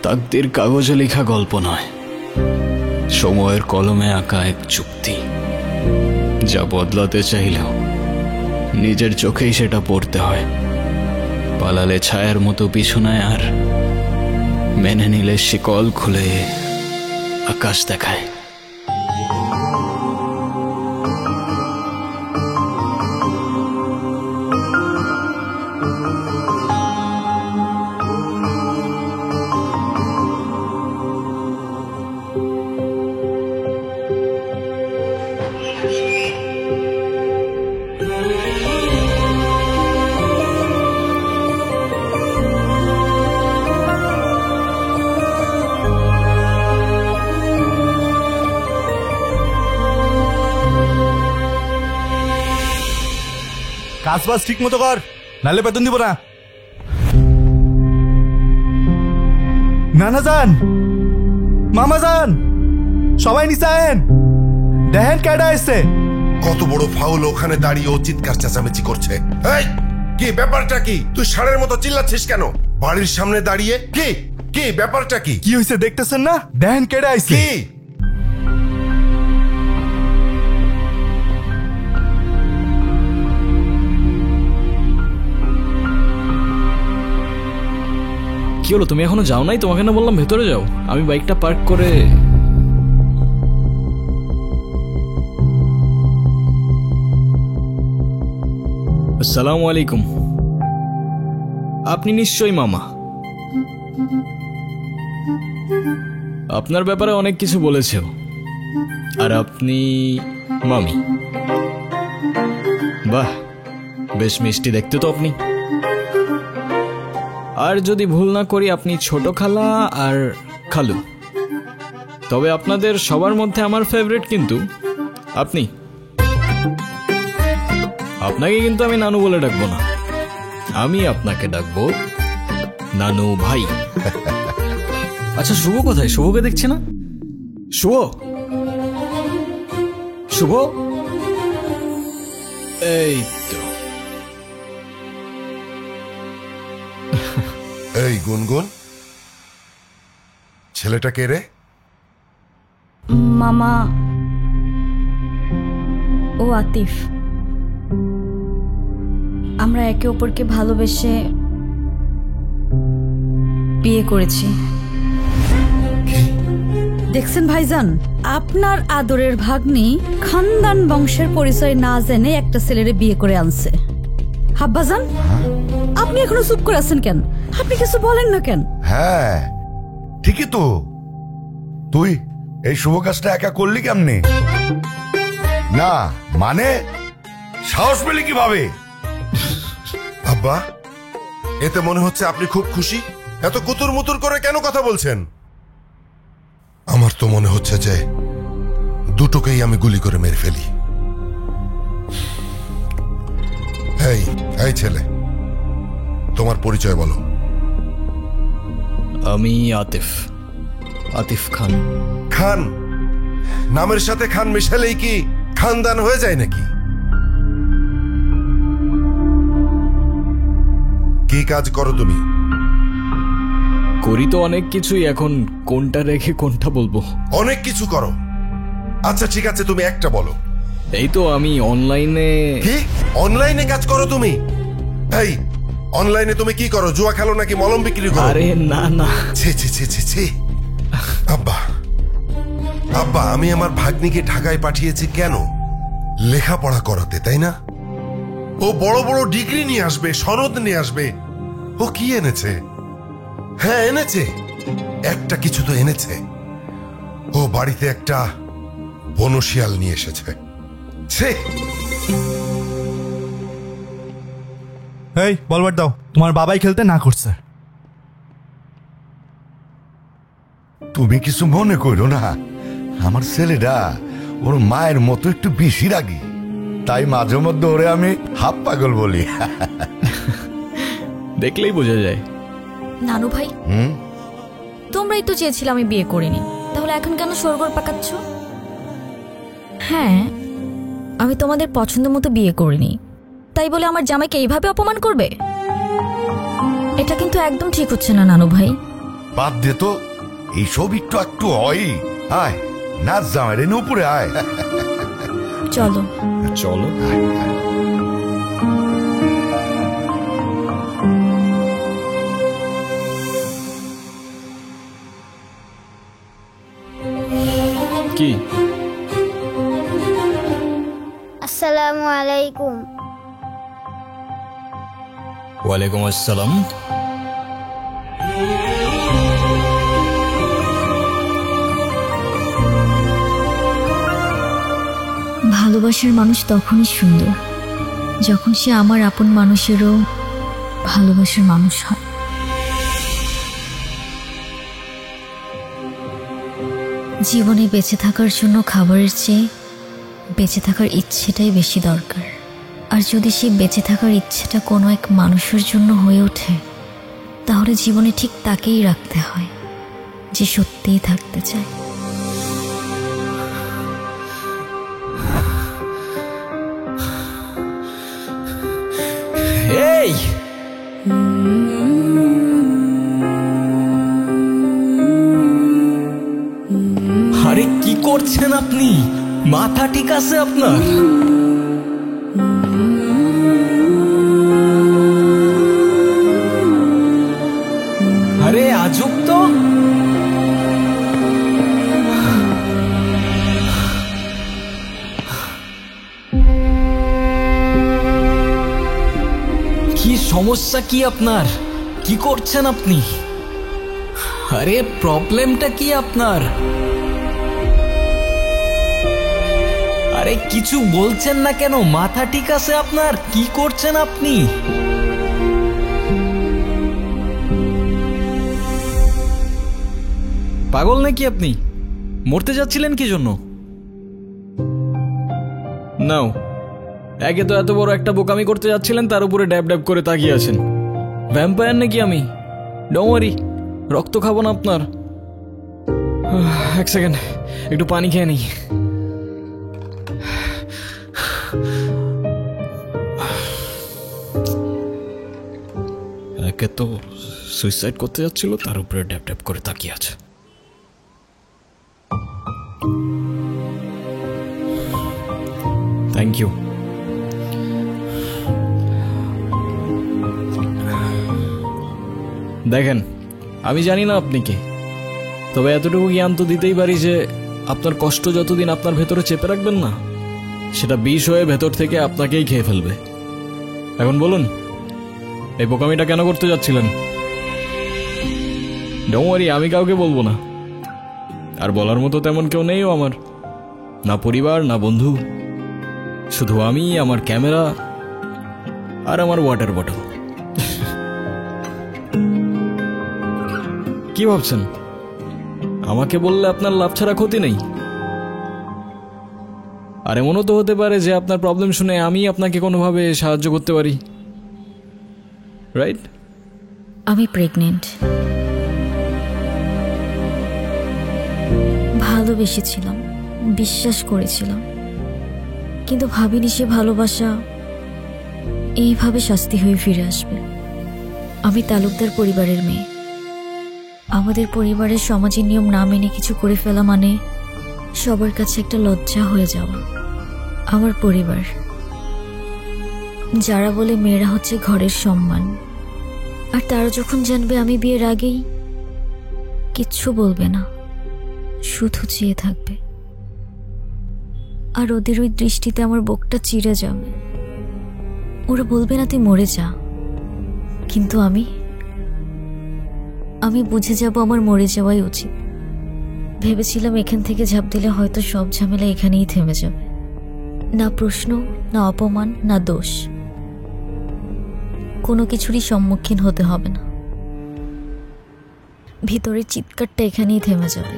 তাকদীর কাগজে লেখা গল্প নয়, সময়ের কলমে আঁকা এক চুক্তি, যা বদলাতে চাইলেও নিজের চোখেই সেটা পড়তে হয়। পালালে ছায়ার মতো পিছনায়, আর মেনে নিলে শিকল খুলে আকাশ দেখায়। কাজ বাজ ঠিক মতো কর, নাহলে বেতন দিব না। নানা যান, মামা যান, সবাই নিচায়েন, দেখেন কেডা এসছে। কত বড় ফাউল, ওখানে দাঁড়িয়ে ও চিৎকার চেঁচামেচি করছে। এই কি ব্যাপারটা কি? তুই ষাঁড়ের মতো চিল্লাচ্ছিস কেন বাড়ির সামনে দাঁড়িয়ে? কি কি ব্যাপারটা কি? কি হয়েছে দেখতেছেন না? দেখেন কেডা এসছে। কি কি হলো, তুমি এখনো যাও নাই? তোমাকে না বললাম ভেতরে যাও। আমি বাইকটা পার্ক করে। আসসালামু আলাইকুম। আপনি নিশ্চয়ই মামা। আপনার ব্যাপারে অনেক কিছু বলেছে, আর আপনি মামি। বাহ, বেশ মিষ্টি দেখতে তো আপনি। আর যদি ভুল না করি, আপনি ছোট খালা আর খালু। তবে আপনাদের সবার মধ্যে আমার ফেভারিট কিন্তু আপনি। আপনাকে কিন্তু আমি নানু বলে ডাকবো না, আমি আপনাকে ডাকবো নানু ভাই। আচ্ছা, শুভ কোথায়? শুভকে দেখছে না? শুভ, শুভ, এই তো। এই গুনগুন, ছেলেটা কে রে? মামা, ও আতিফ। আমরা একে অপরকে ভালোবেসে বিয়ে করেছি। দেখছেন ভাইজান, আপনার আদরের ভাগ্নি খানদান বংশের পরিচয় না জেনে একটা ছেলেরে বিয়ে করে আনছে। হাব্বাজান, আপনি এখনো চুপ করে আছেন কেন? আপনি কিছু বলেন না কেন? হ্যাঁ ঠিকই তো, তুই এই শুভ কাজটা একা করলি কেমনে? না মানে সাহস পেলি কিভাবে? আব্বা, এতে মনে হচ্ছে আপনি খুব খুশি। এত কুতুর মুতুর করে কেন কথা বলছেন? আমার তো মনে হচ্ছে যে দুটোকেই আমি গুলি করে মেরে ফেলি। এই এই ছেলে, তোমার পরিচয় বলো। আমি আতিফ, আতিফ খান। খান? নামের সাথে খান মিশালেই কি খানদান হয়ে যায় নাকি? কি কাজ করো তুমি? করি তো অনেক কিছুই, এখন কোনটা রেখে কোনটা বলবো? অনেক কিছু করো। আচ্ছা ঠিক আছে, তুমি একটা বলো। এই তো আমি অনলাইনে। কি অনলাইনে কাজ করো তুমি? এই অনলাইনে তুমি কি করো? জুয়া খেলো নাকি মলম বিক্রি করো? আরে না না। ছি ছি ছি ছি ছি। আব্বা, আব্বা, আমি আমার ভাগ্নিকে ঢাকায় পাঠিয়েছি কেন? লেখাপড়া করাতে, তাই না? ও বড় বড় ডিগ্রি নিয়ে আসবে, সনদ নিয়ে আসবে। ও কি এনেছে? হ্যাঁ এনেছে, একটা কিছু তো এনেছে। ও বাড়িতে একটা বনশিয়াল নিয়ে এসেছে। ছি। এই বলবার দাও, তোমার বাবাই খেলতে না করছে। তুমি কিছু মনে করো না, আমার ছেলেটা ওর মায়ের মতো একটু বেশি রাগি, তাই মাঝে মধ্যে ওরে আমি হাফ পাগল বলি। দেখলেই বোঝা যায়। নানু ভাই, তোমরাই তো চেয়েছিলে আমি বিয়ে করিনি, তাহলে এখন কেন সরগর পাকাচ্ছ? হ্যাঁ, আমি তোমাদের পছন্দ মতো বিয়ে করিনি, তাই বলে আমার জামাইকে এইভাবে অপমান করবে? এটা কিন্তু একদম ঠিক হচ্ছে না নানু ভাই। বাদ দে তো, এইসব একটু একটু হয়। আয় নাচ জামাই রে, উপরে আয়। চলো। চলো। কি? আসসালামু আলাইকুম। ওয়ালাইকুম আসসালাম। ভালোবাসার মানুষ তখনই সুন্দর যখন সে আমার আপন মানুষেরও ভালোবাসার মানুষ হয়। জীবনে বেঁচে থাকার জন্য খাবারের চেয়ে বেঁচে থাকার ইচ্ছেটাই বেশি দরকার। আর যদি সেই বেঁচে থাকার ইচ্ছেটা কোনো এক মানুষের জন্য হয়ে ওঠে, তাহলে জীবনে ঠিক তাকেই রাখতে হয় যে সত্যিই থাকতে চায়। এই আরে কি করছেন আপনি? মাথা ঠিক আছে আপনার? আরে আজব তো। কি সমস্যা কি আপনার? কি করছেন আপনি? আরে প্রবলেমটা কি আপনার? আরে কিছু বলছেন না কেন? মাথা ঠিক আছে আপনার? কি করছেন আপনি? পাগল নাকি আপনি? মরতে যাচ্ছিলেন কি জন্য? নাও, একে তো এত বড় একটা বোকামি করতে যাচ্ছিলেন, তার উপরে ড্যাব ড্যাব করে তাকিয়ে আছেন। ভ্যাম্পায়ার নাকি আমি? ডোন্ট ওয়ারি, রক্ত খাবো না আপনার। এক সেকেন্ড, একটু পানি খেয়ে নিই। একে তো সুইসাইড করতে যাচ্ছিল, তার উপরে ড্যাব ড্যাব করে তাকিয়ে আছে। Thank you. দেখেন, আমি জানি না আপনি কে, তবে এতটুকু জ্ঞান তো দিতেই পারি যে আপনার কষ্ট যতদিন আপনার ভেতরে চেপে রাখবেন না, সেটা বিষ হয়ে ভেতর থেকে আপনাকেই খেয়ে ফেলবে। এখন বলুন, এই বোকামিটা কেন করতে যাচ্ছিলেন? ডোন্ট ওয়ারি, আমি কাউকে বলবো না। আর বলার মতো তেমন কেউ নেইও আমার, না পরিবার না বন্ধু, শুধু আমি, আমার ক্যামেরা আর আমার ওয়াটার বটল। কি ভাবছেন আমাকে বললে আপনার লাভ ছাড়া ক্ষতি নেই? আর এমনও তো হতে পারে যে আপনার প্রবলেম শুনে আমি আপনাকে কোনোভাবে সাহায্য করতে পারি, রাইট? আমি প্রেগনেন্ট। ভালোবেসেছিলাম, বিশ্বাস করেছিলাম, কিন্তু ভাবিনি সে ভালোবাসা এইভাবে শাস্তি হয়ে ফিরে আসবে। আমি তালুকদার পরিবারের মেয়ে। আমাদের পরিবারের সমাজের নিয়ম না মেনে কিছু করে ফেলা মানে সবার কাছে একটা লজ্জা হয়ে যাওয়া। আমার পরিবার, যারা বলে মেয়েরা হচ্ছে ঘরের সম্মান, আর তারা যখন জানবে আমি বিয়ের আগেই, কিচ্ছু বলবে না, শুধু চেয়ে থাকবে। আর ওদের ওই দৃষ্টিতে আমার বুকটা চিড়ে যাবে। ওরা বলবে না তুই মরে যা, কিন্তু আমি বুঝে যাব আমার মরে যাওয়াই উচিত। ভেবেছিলাম এখান থেকে ঝাঁপ দিলে হয়তো সব ঝামেলা এখানেই থেমে যাবে, না প্রশ্ন, না অপমান, না দোষ, কোনো কিছুরই সম্মুখীন হতে হবে না। ভিতরের চিৎকারটা এখানেই থেমে যাবে।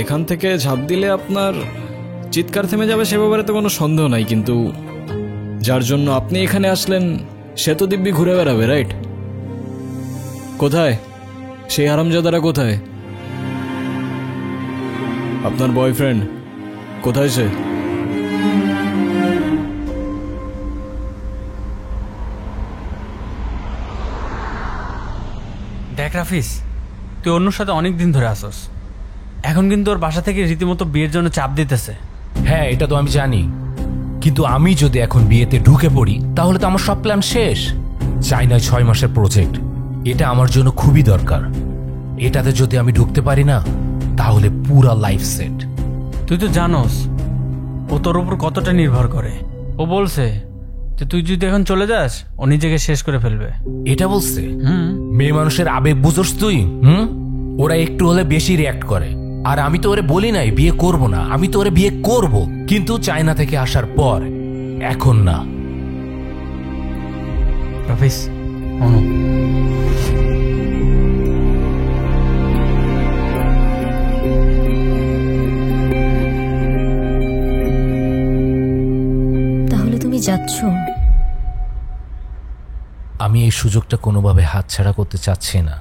এখান থেকে ঝাঁপ দিলে আপনার চিৎকার থেমে যাবে সে ব্যাপারে তো কোনো সন্দেহ নাই, কিন্তু যার জন্য আপনি এখানে আসলেন সে তো দিব্যি ঘুরে বেড়াবে, রাইট? কোথায় সেই হারামজাদারা? কোথায় আপনার বয়ফ্রেন্ড? কোথায় সে? দেখ রাফিস, তুই অন্যর সাথে অনেক দিন ধরে আসস, এখন কিন্তু ওর বাসা থেকে রীতিমতো বিয়ের জন্য চাপ দিতেছে। হ্যাঁ, এটা তো আমি জানি, কিন্তু আমি যদি এখন বিয়েতে ঢুকে পড়ি তাহলে তো আমার সব প্ল্যান শেষ। চাইনা 6 মাসের প্রজেক্ট, এটা আমার জন্য খুবই দরকার। এটাতে যদি আমি ঢুকতে পারি না তাহলে পুরা লাইফ সেট। তুই তো জানোস ও তোর উপর কতটা নির্ভর করে। ও বলছে যে তুই যদি এখন চলে যাস ও নিজেকে শেষ করে ফেলবে। এটা বলছে? হুম। মেয়ে মানুষের আবেগ বুঝোস তুই? ওরা একটু হলে বেশি রিয়াক্ট করে। আর আমি তো ওরে বলি নাই বিয়ে করব না, আমি তো ওরে বিয়ে করব, কিন্তু চায়না থেকে আসার পর, এখন না। রাফিস, অনু, তাহলে তুমি যাচ্ছ? আমি এই সুযোগটা কোনোভাবে হাতছাড়া করতে চাচ্ছি না।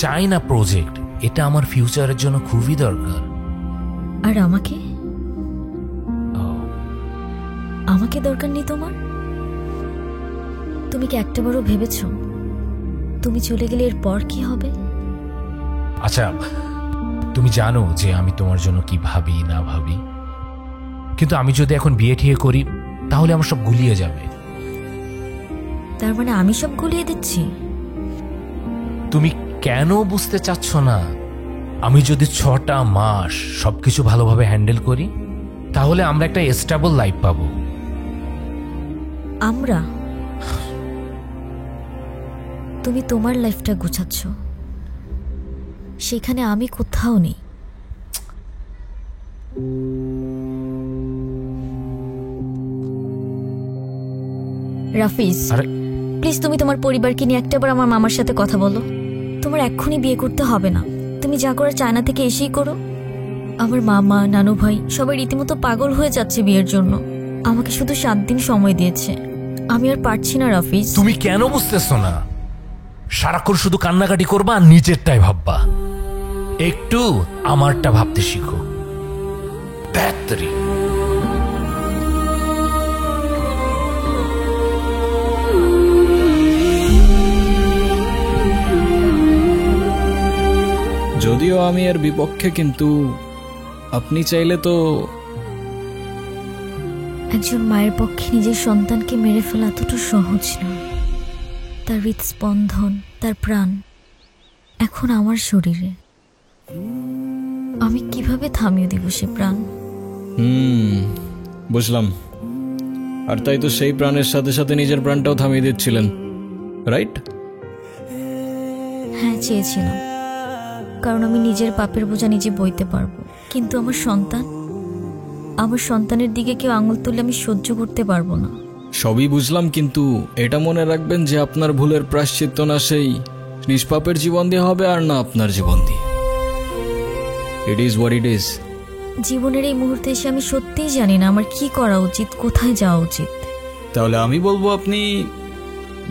চাইনা প্রজেক্ট, এটা আমার ফিউচারের জন্য খুবই দরকার। আর আমাকে? আমাকে দরকার নেই তোমার? তুমি কি একটাবারও ভেবেছ তুমি চলে গেলে এরপর কি হবে? আচ্ছা, তুমি জানো যে আমি তোমার জন্য কি ভাবি না ভাবি, কিন্তু আমি যদি এখন বিয়ে ঠিয়ে করি তাহলে আমার সব গুলিয়ে যাবে। তার মানে আমি সব গুলিয়ে দিচ্ছি? তুমি কেন বুঝতে চাচ্ছ না? আমি যদি 6টা মাস সবকিছু ভালোভাবে হ্যান্ডেল করি তাহলে আমরা একটা স্টেবল লাইফ পাবো। আমরা? তুমি তোমার লাইফটা গুছাচ্ছ, সেখানে আমি কোথাও নেই। রাফিজ, প্লিজ তুমি তোমার পরিবারকে নিয়ে একটাবার আমার মামার সাথে কথা বলো। তোমার এক্ষুনি বিয়ে করতে হবে না, তুমি যা করে চায়না থেকে এসেই করো। আমার মামা, নানু ভাই সবাই রীতিমতো পাগল হয়ে যাচ্ছে বিয়ের জন্য। আমাকে শুধু 7 দিন সময় দিয়েছে, আমি আর পারছি না। রাফিজ, তুমি কেন বুঝতেছো না? সারাক্ষণ শুধু কান্নাকাটি করবা আর নিজেরটাই ভাববা। একটু আমারটা ভাবতে শিখো। যদিও আমি এর বিপক্ষে, কিন্তু আপনি চাইলে তো। একজন মায়ের পক্ষে নিজের সন্তানকে মেরে ফেলা এতটা সহজ না। তার হৃদস্পন্দন, তার প্রাণ এখন আমার শরীরে। আমি কিভাবে থামিয়ে দিব সে প্রাণ? বুঝলাম। আর তাই তো সেই প্রাণের সাথে সাথে নিজের প্রাণটাও থামিয়ে দিচ্ছিলেন, রাইট? হ্যাঁ, চেয়েছিলাম, কারণ আমি নিজের পাপের বোঝা নিজে বইতে পারবো। কিন্তু আমার সন্তানের দিকে কেউ আঙুল তুললে আমি সহ্য করতে পারবো না। সবই বুঝলাম, কিন্তু এটা মনে রাখবেন যে আপনার ভুলের প্রায়শ্চিত্ত না সেই নিষ্পাপের জীবন দিয়ে হবে, আর না আপনার জীবন দিয়ে। It is what it is. জীবনের এই মুহূর্তে এসে আমি সত্যিই জানি না আমার কি করা উচিত, কোথায় যাওয়া উচিত। তাহলে আমি বলবো আপনি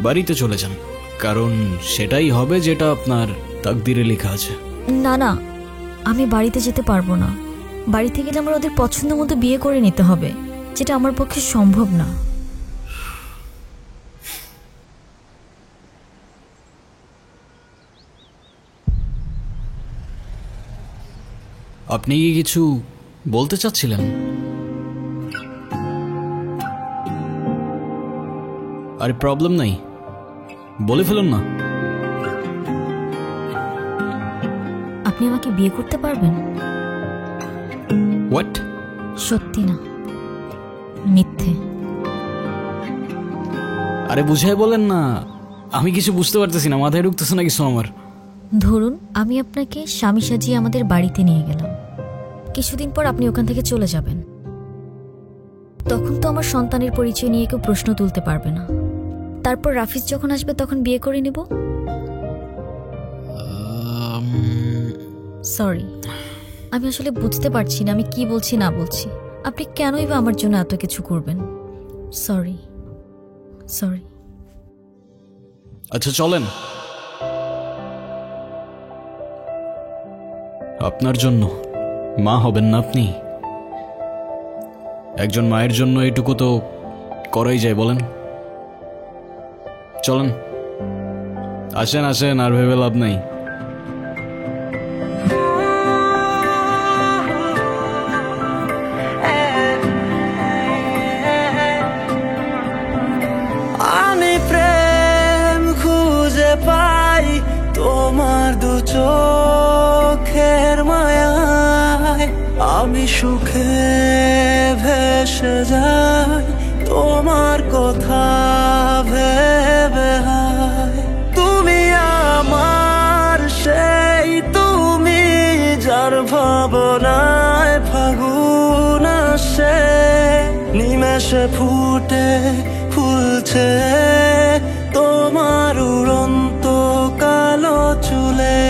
বাড়িতে চলে যান, কারণ সেটাই হবে যেটা আপনার তাকদিরে লেখা আছে। না না, আমি বাড়িতে যেতে পারবো না। বাড়িতে গেলে আমার ওদের পছন্দ মতো বিয়ে করে নিতে হবে, যেটা আমার পক্ষে সম্ভব না। আপনি কি কিছু বলতে চাচ্ছিলেন? আরে প্রবলেম নাই, বলে ফেলুন না। আপনি আমাকে বিয়ে করতে পারবেন? হোয়াট? সত্যি না, মিথ্যে। আরে বুঝাই বলেন না, আমি কিছু বুঝতে পারতেছি না, মাথায় ঢুকতেছে না কিছু আমার। ধরুন আমি আপনাকে স্বামী সাজিয়ে আমাদের বাড়িতে নিয়ে গেলাম, কিছুদিন পর আপনি ওখান থেকে চলে যাবেন। তখন তো আমার সন্তানের পরিচয় নিয়ে কেউ প্রশ্ন তুলতে পারবে না। তারপর রাফিজ যখন আসবে তখন বিয়ে করে নেব। সরি, আমি আসলে বুঝতে পারছি না আমি কি বলছি না বলছি। আপনি কেনই বা আমার জন্য এত কিছু করবেন? সরি। আচ্ছা চলেন। আপনার জন্য মা হবেন না আপনি? একজন মায়ের জন্য এটুকু তো করাই যায়, বলেন? চলেন। আসেন আসেন, আর ভেবে লাভ নাই। আমি প্রেম খুঁজে পাই তোমার দু চোখের মায়ায়, আমি সুখে ভেসে যাই তোমার কথা ভেবে হায়। তুমি আমার সেই তুমি, যার ভাবনায় ফাগুন আসে, নিমেষে ফুটে ফুলছে তোমার উড়ন্ত কালো চুলে।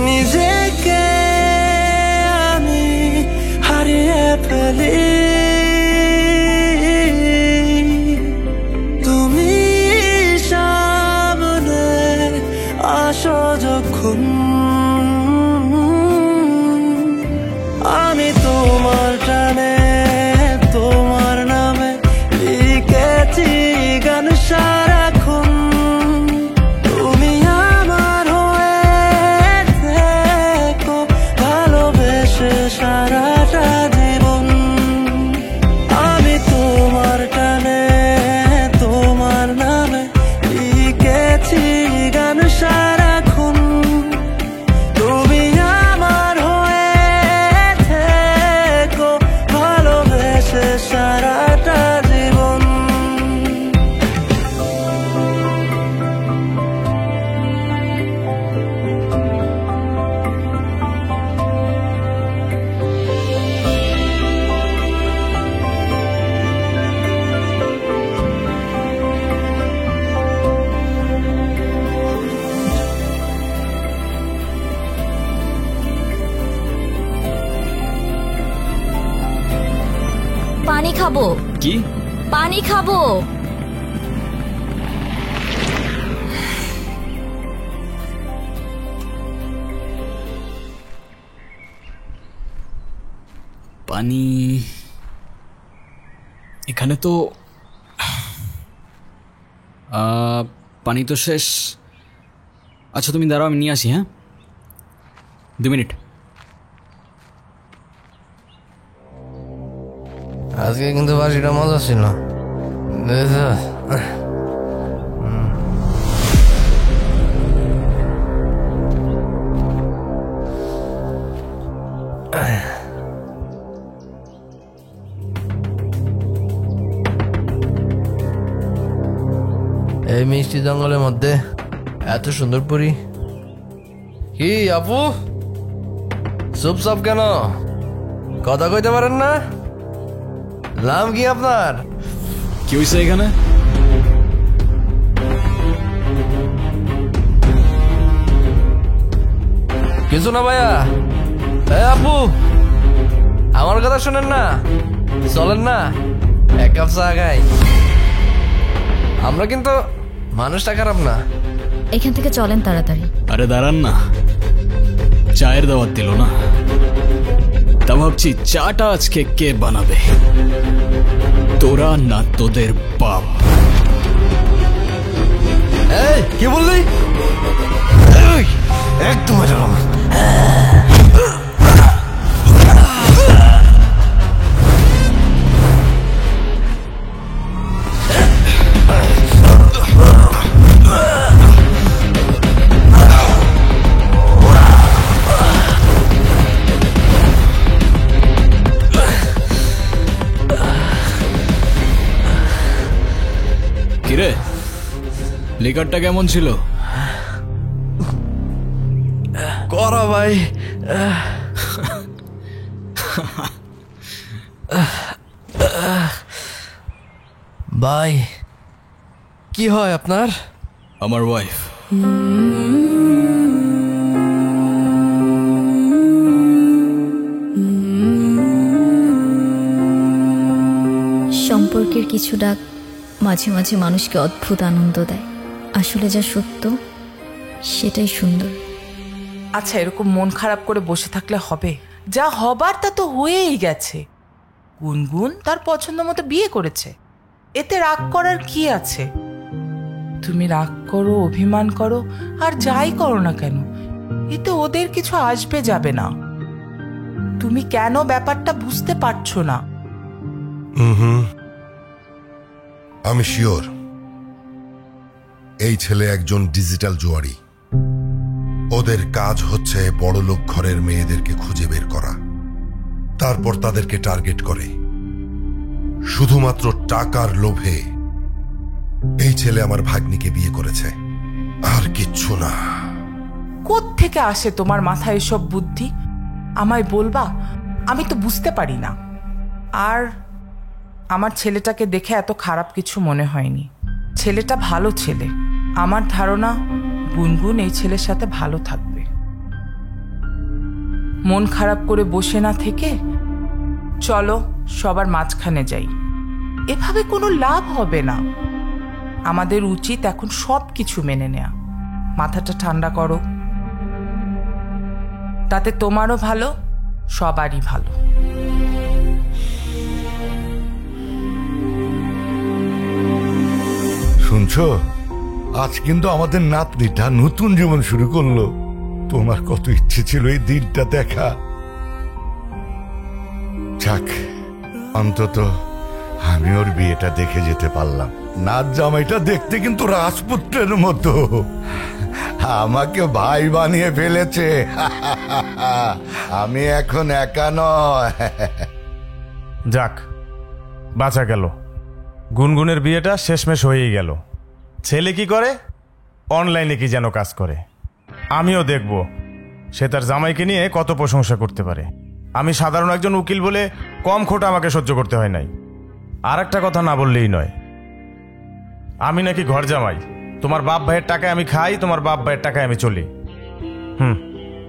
নিজেকে আমি হারিয়ে ফেলি, তুমি সামনে আসো যখন, আমি তোমার টানে তোমার নামে লিখেছি গান সারাক্ষণ। তুমি আমার হয়ে থেকো ভালোবেসে সারাটা জীবন, আমি তোমার টানে তোমার নামে লিখেছি গান সারাক্ষণ। তুমি আমার হয়ে থেকো ভালোবেসে সারাটা জীবন। পানি খাবো, কি? পানি খাবো। পানি এখানে তো পানি তো শেষ। আচ্ছা তুমি দাঁড়াও, আমি নিয়ে আসি। হ্যাঁ, 2 মিনিট। আজকে কিন্তু বাসিটা মজা ছিল। এই মিষ্টি জঙ্গলের মধ্যে এত সুন্দর পরি। কি আপু, চুপচাপ কেন? কথা কইতে পারেন না? নাম কি আপনার? কি হয়েছে এখানে? কিছু না ভাইয়া। আপু আমার কথা শোনেন না, চলেন না এক কাপ চা খাই। আমরা কিন্তু মানুষটা খারাপ না। এখান থেকে চলেন তাড়াতাড়ি। আরে দাঁড়ান না, চায়ের দাওয়াত দিল না, তা ভাবছি চাটা আজকে কে বানাবে, তোরা না তোদের বাপ? এই কি বললি? একদম কিরে, লিকারটা কেমন ছিল? করা ভাই। ভাই কি হয় আপনার? আমার ওয়াইফ। সম্পর্কের কিছু ডাক মাঝে মাঝে মানুষকে অদ্ভুত আনন্দ দেয়। আসলে যা সত্য সেটাই সুন্দর। আচ্ছা, এরকম মন খারাপ করে বসে থাকলে হবে? যা হবার তা তো হয়েই গেছে। গুনগুন তার পছন্দ মতো বিয়ে করেছে, এতে রাগ করার কি আছে? তুমি রাগ করো, অভিমান করো, আর যাই করো না কেন, এতে ওদের কিছু আসবে যাবে না। তুমি কেন ব্যাপারটা বুঝতে পারছো না? আমি শিওর এই ছেলে একজন ডিজিটাল জুয়ারি। ওদের কাজ হচ্ছে বড়লোক ঘরের মেয়েদেরকে খুঁজে বের করা, তারপর তাদেরকে টার্গেট করে। শুধুমাত্র টাকার লোভে এই ছেলে আমার ভাগ্নিকে বিয়ে করেছে, আর কিচ্ছু না। কোত্থেকে আসে তোমার মাথায় এসব বুদ্ধি? আমায় বলবা, আমি তো বুঝতে পারি না। আর আমার ছেলেটাকে দেখে এত খারাপ কিছু মনে হয়নি। ছেলেটা ভালো ছেলে। আমার ধারণা গুনগুন এই ছেলের সাথে ভালো থাকবে। মন খারাপ করে বসে না থেকে চলো সবার মাঝখানে যাই। এভাবে কোনো লাভ হবে না। আমাদের উচিত এখন সব কিছু মেনে নেয়া। মাথাটা ঠান্ডা করো, তাতে তোমারও ভালো, সবারই ভালো। শুনছো, আজ কিন্তু আমাদের নাতনিটা নতুন জীবন শুরু করলো। তোমার কত ইচ্ছে ছিল এই দিনটা দেখা। যাক, অন্তত আমি ওর বিয়েটা দেখে যেতে পারলাম। নাচ জামাইটা দেখতে কিন্তু রাজপুত্রের মতো। আমাকে ভাই বানিয়ে ফেলেছে। আমি এখন একা নয়। যাক, বাঁচা গেল। গুনগুনের বিয়েটা শেষমেশ হয়েই গেল। ছেলে কি করে? অনলাইনে কি যেন কাজ করে। আমিও দেখব সে তার জামাইকে নিয়ে কত প্রশংসা করতে পারে। আমি সাধারণ একজন উকিল বলে কম খোটা আমাকে সহ্য করতে হয় নাই। আর একটা কথা না বললেই নয়, আমি নাকি ঘর জামাই। তোমার বাপ ভাইয়ের টাকায় আমি খাই, তোমার বাপ ভাইয়ের টাকায় আমি চলি।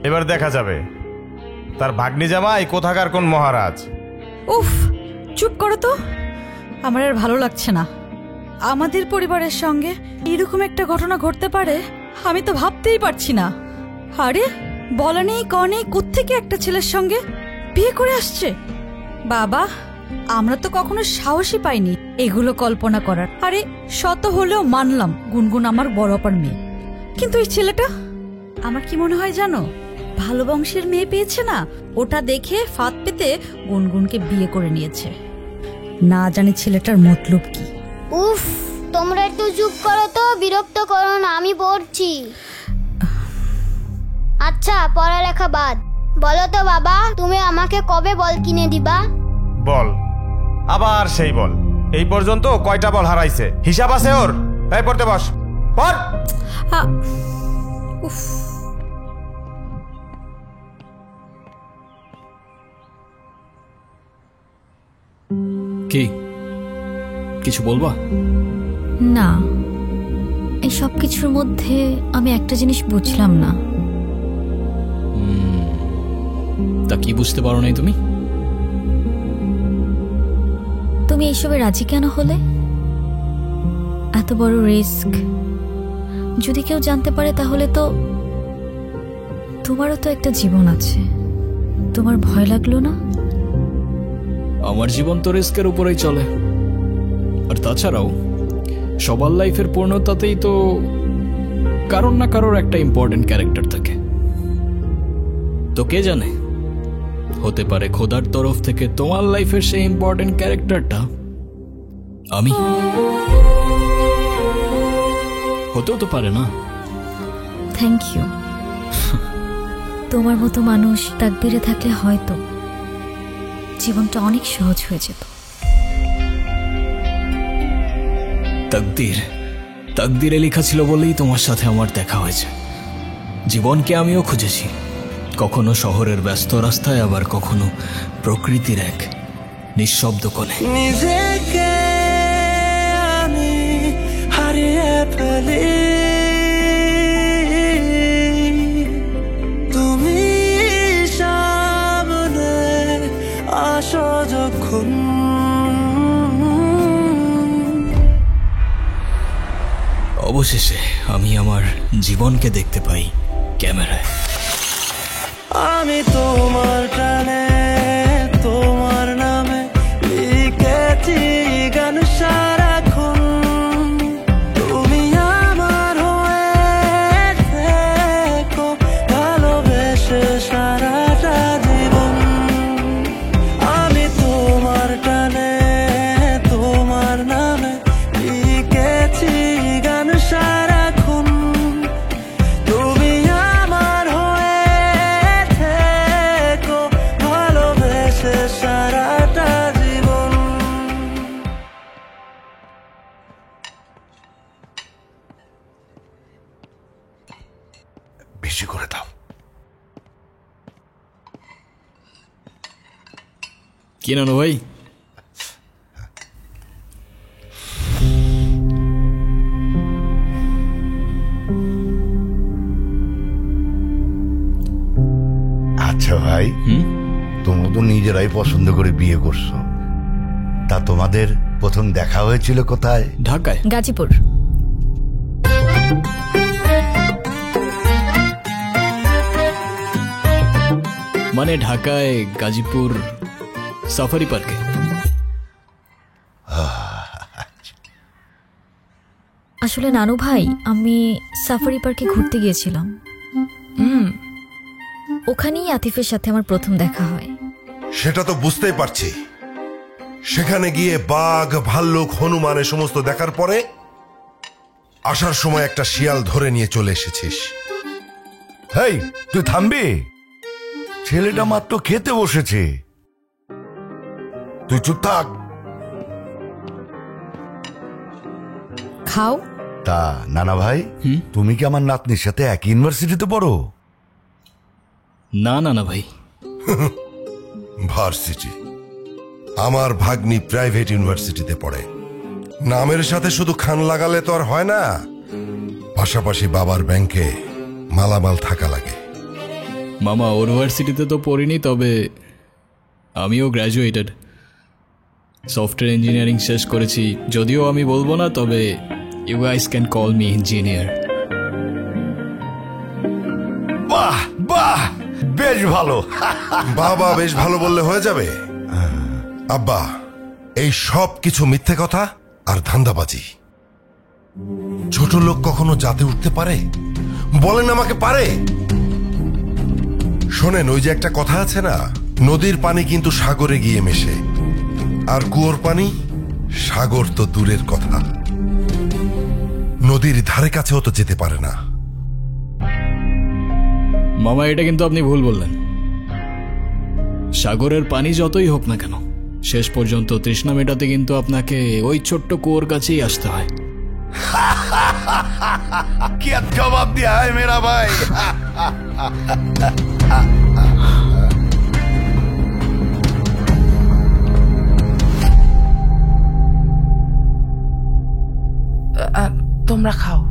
এবার দেখা যাবে তার ভাগ্নি জামাই কোথাকার কোন মহারাজ। উফ, চুপ করো তো। আমার আর ভালো লাগছে না। আমাদের পরিবারের সঙ্গে এরকম একটা ঘটনা ঘটতে পারে আমি তো ভাবতেই পারছি না। আরে বলা নেই কনেই কোত্থেকে একটা ছেলের সঙ্গে বিয়ে করে আসছে। বাবা, আমরা তো কখনো সাহসই পাইনি এগুলো কল্পনা করার। আরে শত হলেও মানলাম গুনগুন আমার বড় অপার মেয়ে, কিন্তু এই ছেলেটা আমার কি মনে হয় জানো, ভালো বংশের মেয়ে পেয়েছে না, ওটা দেখে ফাঁদ পেতে গুনগুনকে বিয়ে করে নিয়েছে। না জানি ছেলেটার মতলব কি। উফ, তোমরা একটু চুপ করো তো, বিরক্ত করো না, আমি পড়ছি। আচ্ছা, পড়ালেখা বাদ, বলো তো বাবা, তুমি আমাকে কবে বল কিনে দিবা? বল? আবার সেই বল। এই পর্যন্ত কয়টা বল হারাইছে হিসাব আছে ওর? এই পড়তে বস, পড়। উফ, কি কিছু বলবা? না, এই সব কিছুর মধ্যে আমি একটা জিনিস বুঝলাম না। তা কি বুঝতে পারো নাই তুমি? তুমি এইসবে রাজি কেন হলে? এত বড় রিস্ক যদি কেউ জানতে পারে তাহলে তো তোমারও তো একটা জীবন আছে। তোমার ভয় লাগলো না? আমার জীবন তো রিস্কের উপরেই চলে। আর তাছাড়াও সবার লাইফের পূর্ণতাতেই তো কারোর না কারোর একটা ইম্পর্টেন্ট ক্যারেক্টার থাকে। তো কে জানে, হতে পারে খোদার তরফ থেকে তোমার লাইফের সেই ইম্পর্টেন্ট ক্যারেক্টারটা আমি। হতেও তো পারে না? Thank you. তোমার মতো মানুষ তাকদিরে থাকলে হয়তো জীবনটা অনেক সহজ হয়ে যেত। তাকদিরে লেখা ছিল বলেই তোমার সাথে আমার দেখা হয়েছে। জীবনকে আমিও খুঁজেছি, কখনো শহরের ব্যস্ত রাস্তায়, আবার কখনো প্রকৃতির এক নিঃশব্দ কোণে। নিজেকে আমি হারিয়ে ফেলি, তুমি সামনে আসো যখন। অবশেষে আমি আমার জীবনকে দেখতে পাই ক্যামেরায়। আমি তোমার টানে তোমার নামে লিখেছি গান সারাক্ষণ। তুমি কি নানু ভাই? আচ্ছা ভাই, তোমরা তো নিজেরাই পছন্দ করে বিয়ে করছো, তা তোমাদের প্রথম দেখা হয়েছিল কোথায়? ঢাকায়। গাজীপুর। মানে ঢাকায় গাজীপুর সাফারি পার্কে। আসলে নানু ভাই, আমি সাফারি পার্কে ঘুরতে গিয়েছিলাম। ওখানেই আতিফের সাথে আমার প্রথম দেখা হয়। সেটা তো বুঝতেই পারছি। সেখানে গিয়ে বাঘ, ভাল্লুক, হনুমান সমস্ত দেখার পরে আসার সময় একটা শিয়াল ধরে নিয়ে চলে এসেছিস। হেই, তুই থামবি? ছেলেটা মাত্র খেতে বসেছে, তুই চুপ থাক। খাও। তা নানা ভাই, তুমি কি আমার নাতনির সাথে এক ইউনিভার্সিটিতে পড়ো? না নানা ভাই। ভার্সিটি? আমার ভাগ্নি প্রাইভেট ইউনিভার্সিটিতে পড়ে। নামের সাথে শুধু খান লাগালে তো আর হয় না, পাশাপাশি বাবার ব্যাংকে মালামাল থাকা লাগে। মামা ইউনিভার্সিটিতে তো পড়িনি, তবে আমিও গ্র্যাজুয়েটেড, সফটওয়্যার ইঞ্জিনিয়ারিং শেষ করেছি। যদিও আমি বলবো না, তবে you guys can call me engineer. বাহ বাহ, বেশ ভালো। বাবা বেশ ভালো বললে হয়ে যাবে? আব্বা, এই সব কিছু মিথ্যে কথা আর ধান্দাবাজি। ছোট লোক কখনো জাতে উঠতে পারে? বলেন আমাকে পারে? শোনেন, ওই যে একটা কথা আছে না, নদীর পানি কিন্তু সাগরে গিয়ে মেশে, আর কুয়োর পানি সাগর তো দূরের কথা, নদীর ধারে কাছেও তো যেতে পারে না। মামা, এটা কিন্তু আপনি ভুল বললেন। সাগরের পানি যতই হোক না কেন, শেষ পর্যন্ত তৃষ্ণা মেটাতে কিন্তু আপনাকে ওই ছোট্ট কুয়োর কাছেই আসতে হয়। কি জবাব দিয়া হয় মেরা ভাই। তোমরা খাও।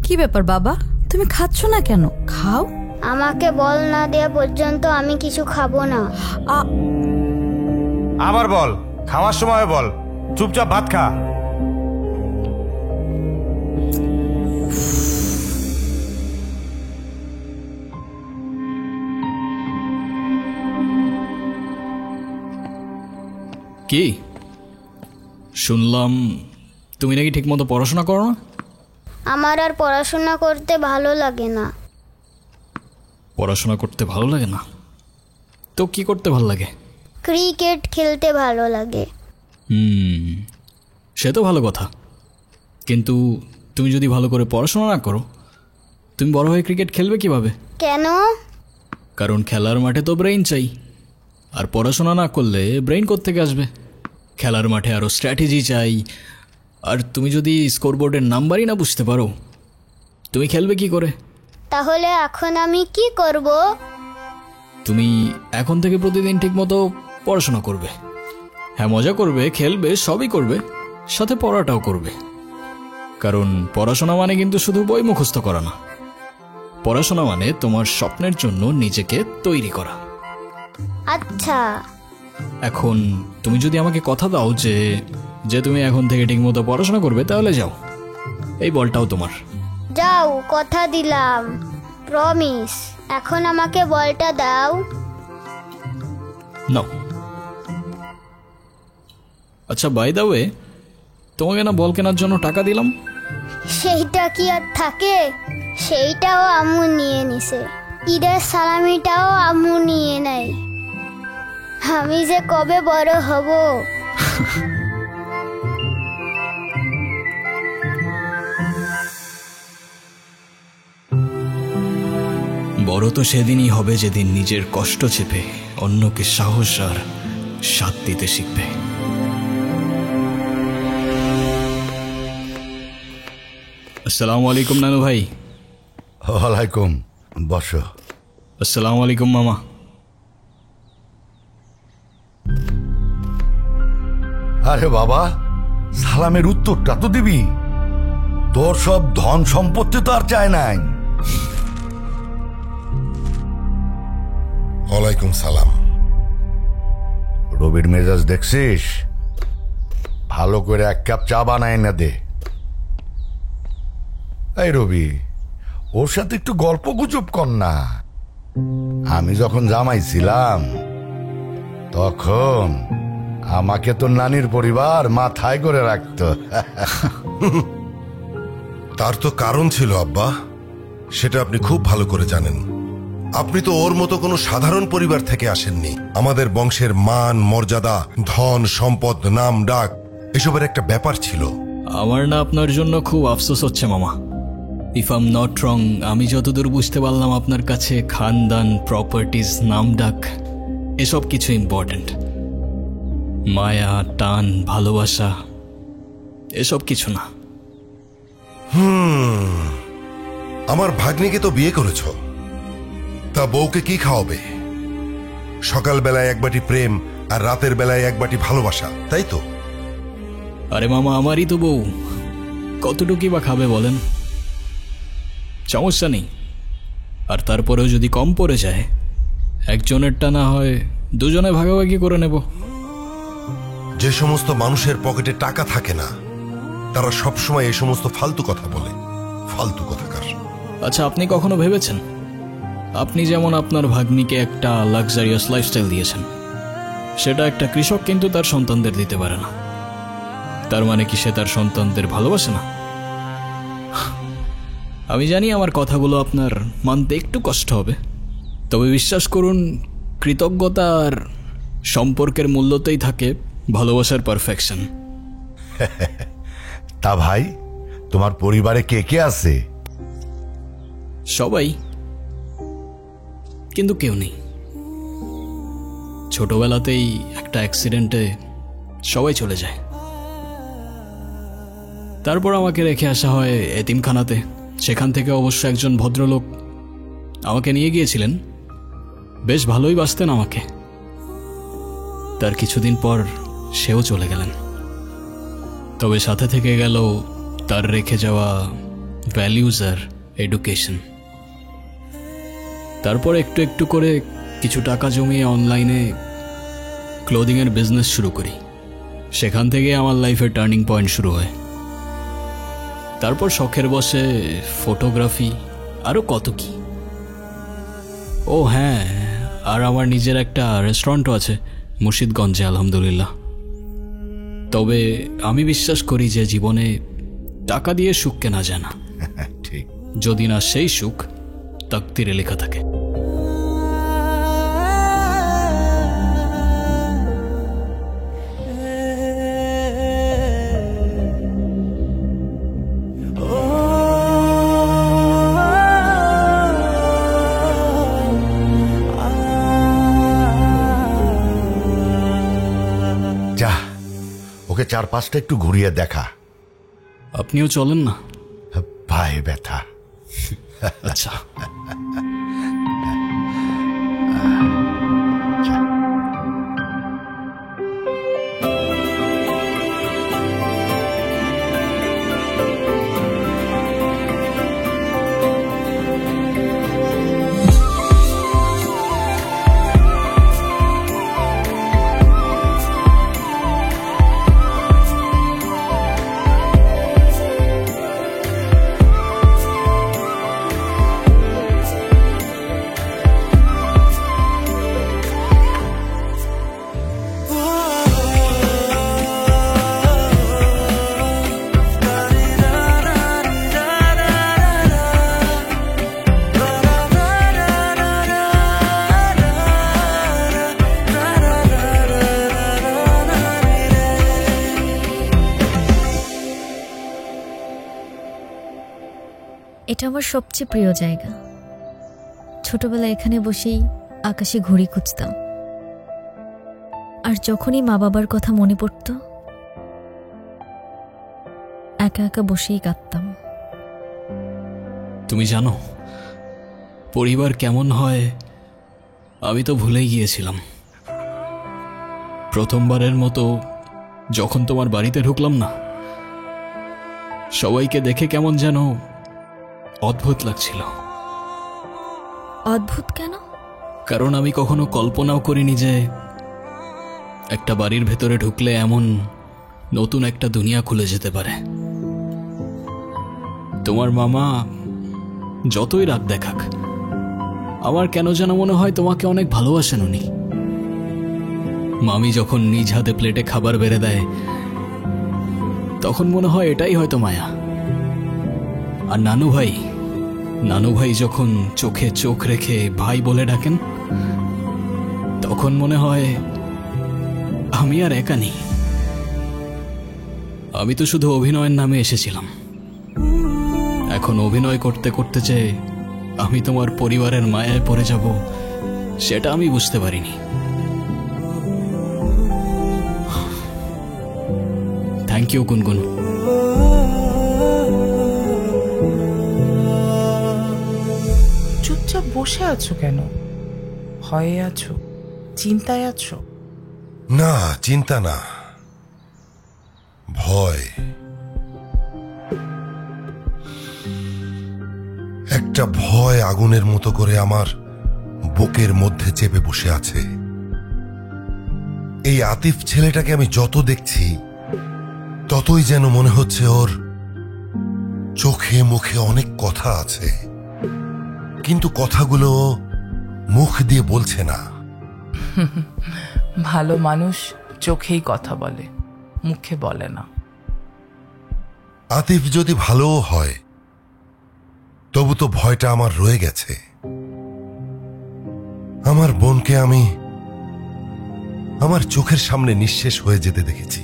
কি ব্যাপার বাবা, তুমি খাচ্ছ না কেন? খাও। আমাকে বল না দেওয়া পর্যন্ত আমি কিছু খাবো না। আবার বল, খাওয়ার সময় বল, চুপচাপ ভাত খা। কি শুনলাম তুমি নাকি ঠিক মতো পড়াশোনা করো না? আমার আর পড়াশোনা করতে ভালো লাগে না। পড়াশোনা করতে ভালো লাগে না? তো কি করতে ভালো লাগে? ক্রিকেট খেলতে ভালো লাগে। সে তো ভালো কথা, কিন্তু তুমি যদি ভালো করে পড়াশোনা না করো, তুমি বড় হয়ে ক্রিকেট খেলবে কিভাবে? কেন? কারণ খেলার মাঠে তো ব্রেইন চাই, আর পড়াশোনা না করলে ব্রেইন কোত্থেকে আসবে? খেলার মাঠে আরও স্ট্র্যাটেজি চাই, আর তুমি যদি স্কোরবোর্ডের নাম্বারই না বুঝতে পারো, তুমি খেলবে কি করে? তাহলে এখন আমি কি করব? তুমি এখন থেকে প্রতিদিন ঠিকমতো পড়াশোনা করবে। হ্যাঁ, মজা করবে, খেলবে, সবই করবে, সাথে পড়াটাও করবে। কারণ পড়াশোনা মানে কিন্তু শুধু বই মুখস্থ করা না, পড়াশোনা মানে তোমার স্বপ্নের জন্য নিজেকে তৈরি করা। আচ্ছা, এখন তুমি যদি আমাকে কথা দাও যে যে তুমি এখন থেকে ঠিকমতো পড়াশোনা করবে, তাহলে যাও, এই বলটাও তোমার। যাও, কথা দিলাম, প্রমিস। এখন আমাকে বলটা দাও। নাও। আচ্ছা, বাই দ্য ওয়ে, তোমাকে না বল কেনার জন্য টাকা দিলাম? সেইটা কি আর থাকে? সেইটাও আম্মু নিয়ে নিছে, ঈদের সালামিটাও আম্মু নিয়ে নেয়। আমি যে কবে বড় হব। বড় তো সেদিনই হবে যেদিন নিজের কষ্ট চেপে অন্যকে সাহস আর সাথ দিতে শিখবে। আসসালামু আলাইকুম নানু ভাই। ওয়ালাইকুম, বসো। আসসালামু আলাইকুম মামা। আরে বাবা, সালামের উত্তরটা তো দিবি। তোর সব ধন সম্পত্তি তো আর চায় নাই। ওয়ালাইকুম সালাম। রবির মেজাজ দেখছিস? ভালো করে এক কাপ চা বানায় না দে। এই রবি, ওর সাথে একটু গল্প গুজব কর না। আমি যখন জামাই ছিলাম তখন আমাকে তো নানির পরিবার মাথায় করে রাখতো। তার তো কারণ ছিল আব্বা, সেটা আপনি খুব ভালো করে জানেন। আপনি তো ওর মতো কোনো সাধারণ পরিবার থেকে আসেননি। আমাদের বংশের মান মর্যাদা, ধন সম্পদ, নাম ডাক এসবের একটা ব্যাপার ছিল। আমার না আপনার জন্য খুব আফসোস হচ্ছে মামা। If I am not wrong, আমি যতদূর বুঝতে পারলাম আপনার কাছে খানদান, প্রপার্টিজ, নাম ডাক এসব কিছু ইম্পর্ট্যান্ট। মায়া, টান, ভালোবাসা এসব কিছু না। আমার ভাগ্নিকে তো বিয়ে করেছ, তা বউকে কি খাওয়াবে? সকাল বেলায় এক বাটি প্রেম আর রাতের বেলায় এক বাটি ভালোবাসা, তাই তো? আরে মামা, আমারই তো বউ, কতটুকুই বা খাবে বলেন? সমস্যা নেই। আর তারপরেও যদি কম পড়ে যায়, একজনেরটা না হয় দুজনে ভাগাভাগি করে নেব। যে সমস্ত মানুষের পকেটে টাকা থাকে না, তারা সবসময় এই সমস্ত ফালতু কথা বলে। ফালতু কথাকার। আচ্ছা, আপনি কখনো ভেবেছেন, আপনি যেমন আপনার ভাগ্নিকে একটা লাক্সারিয়াস লাইফস্টাইল দিয়েছেন, সেটা একটা কৃষক কিন্তু তার সন্তানদের দিতে পারে না। তার মানে কি সে তার সন্তানদের ভালোবাসে না? আমি জানি আমার কথাগুলো আপনার মানতে একটু কষ্ট হবে, তবে বিশ্বাস করুন, কৃতজ্ঞতা আর সম্পর্কের মূল্যতেই থাকে ভালোবাসার পারফেকশন। তা ভাই, তোমার পরিবারে কে কে আছে? সবাই, কিন্তু কেউ নেই। ছোটবেলাতেই একটা অ্যাক্সিডেন্টে সবাই চলে যায়। তারপর আমাকে রেখে আসা হয় এতিমখানাতে। সেখান থেকে অবশ্য একজন ভদ্রলোক আমাকে নিয়ে গিয়েছিলেন। বেশ ভালোই বাসতেন আমাকে। তার কিছুদিন পর সেও চলে গেলেন, তবে সাথে থেকে গেল তার রেখে যাওয়া ভ্যালিউজ আর এডুকেশন। তারপর একটু একটু করে কিছু টাকা জমিয়ে অনলাইনে ক্লোদিংয়ের বিজনেস শুরু করি। সেখান থেকে আমার লাইফের টার্নিং পয়েন্ট শুরু হয়। তারপর শখের বসে ফটোগ্রাফি, আরও কত কি। ও হ্যাঁ, আর আমার নিজের একটা রেস্টুরেন্টও আছে মুর্শিদগঞ্জে, আলহামদুলিল্লাহ। তবে আমি বিশ্বাস করি যে জীবনে টাকা দিয়ে সুখ কেনা যায় না, ঠিক, যদি না সেই সুখ তাকদিরে লেখা থাকে। যা, ওকে চার পাঁচটা একটু ঘুরিয়ে দেখা। আপনিও চলেন না? পায়ে ব্যথা। আচ্ছা। এটা আমার সবচেয়ে প্রিয় জায়গা। ছোটবেলায় এখানে বসেই আকাশে ঘুড়ি খুঁজতাম, আর যখনই মা বাবার কথা মনে পড়ত একা একা বসেই কাঁদতাম। তুমি জানো পরিবার কেমন হয় আমি তো ভুলেই গিয়েছিলাম। প্রথমবারের মতো যখন তোমার বাড়িতে ঢুকলাম না, সবাইকে দেখে কেমন যেন অদ্ভুত লাগছিল। অদ্ভুত কেন? কারণ আমি কখনো কল্পনাও করিনি যে একটা বাড়ির ভেতরে ঢুকলে এমন নতুন একটা দুনিয়া খুলে যেতে পারে। তোমার মামা যতই রাগ দেখাক, আমার কেন যেন মনে হয় তোমাকে অনেক ভালোবাসেন উনি। মামি যখন নিজ হাতে প্লেটে খাবার বেড়ে দেয়, তখন মনে হয় এটাই হয়তো মায়া। আর নানু ভাই যখন চোখে চোখ রেখে ভাই বলে ডাকেন, তখন মনে হয় আমি আর একা নেই। আমি তো শুধু অভিনয়ের নামে এসেছিলাম। এখন অভিনয় করতে করতে যে আমি তোমার পরিবারের মায়ায় পড়ে যাব, সেটা আমি বুঝতে পারিনি। থ্যাংক ইউ গুনগুন। চুপচাপ বসে আছো কেন? ভয়ে আছো? চিন্তায় আছো? না, চিন্তা না, ভয়। একটা ভয় আগুনের মতো করে আমার বুকের মধ্যে চেপে বসে আছে। এই আতিফ ছেলেটাকে আমি যত দেখছি, ততই যেন মনে হচ্ছে ওর চোখে মুখে অনেক কথা আছে, কিন্তু কথাগুলো মুখ দিয়ে বলছে না। ভালো মানুষ চোখেই কথা বলে, মুখে বলে না। আতিফ যদি ভালোও হয়, তবু তো ভয়টা আমার রয়ে গেছে। আমার বোনকে আমি আমার চোখের সামনে নিঃশেষ হয়ে যেতে দেখেছি।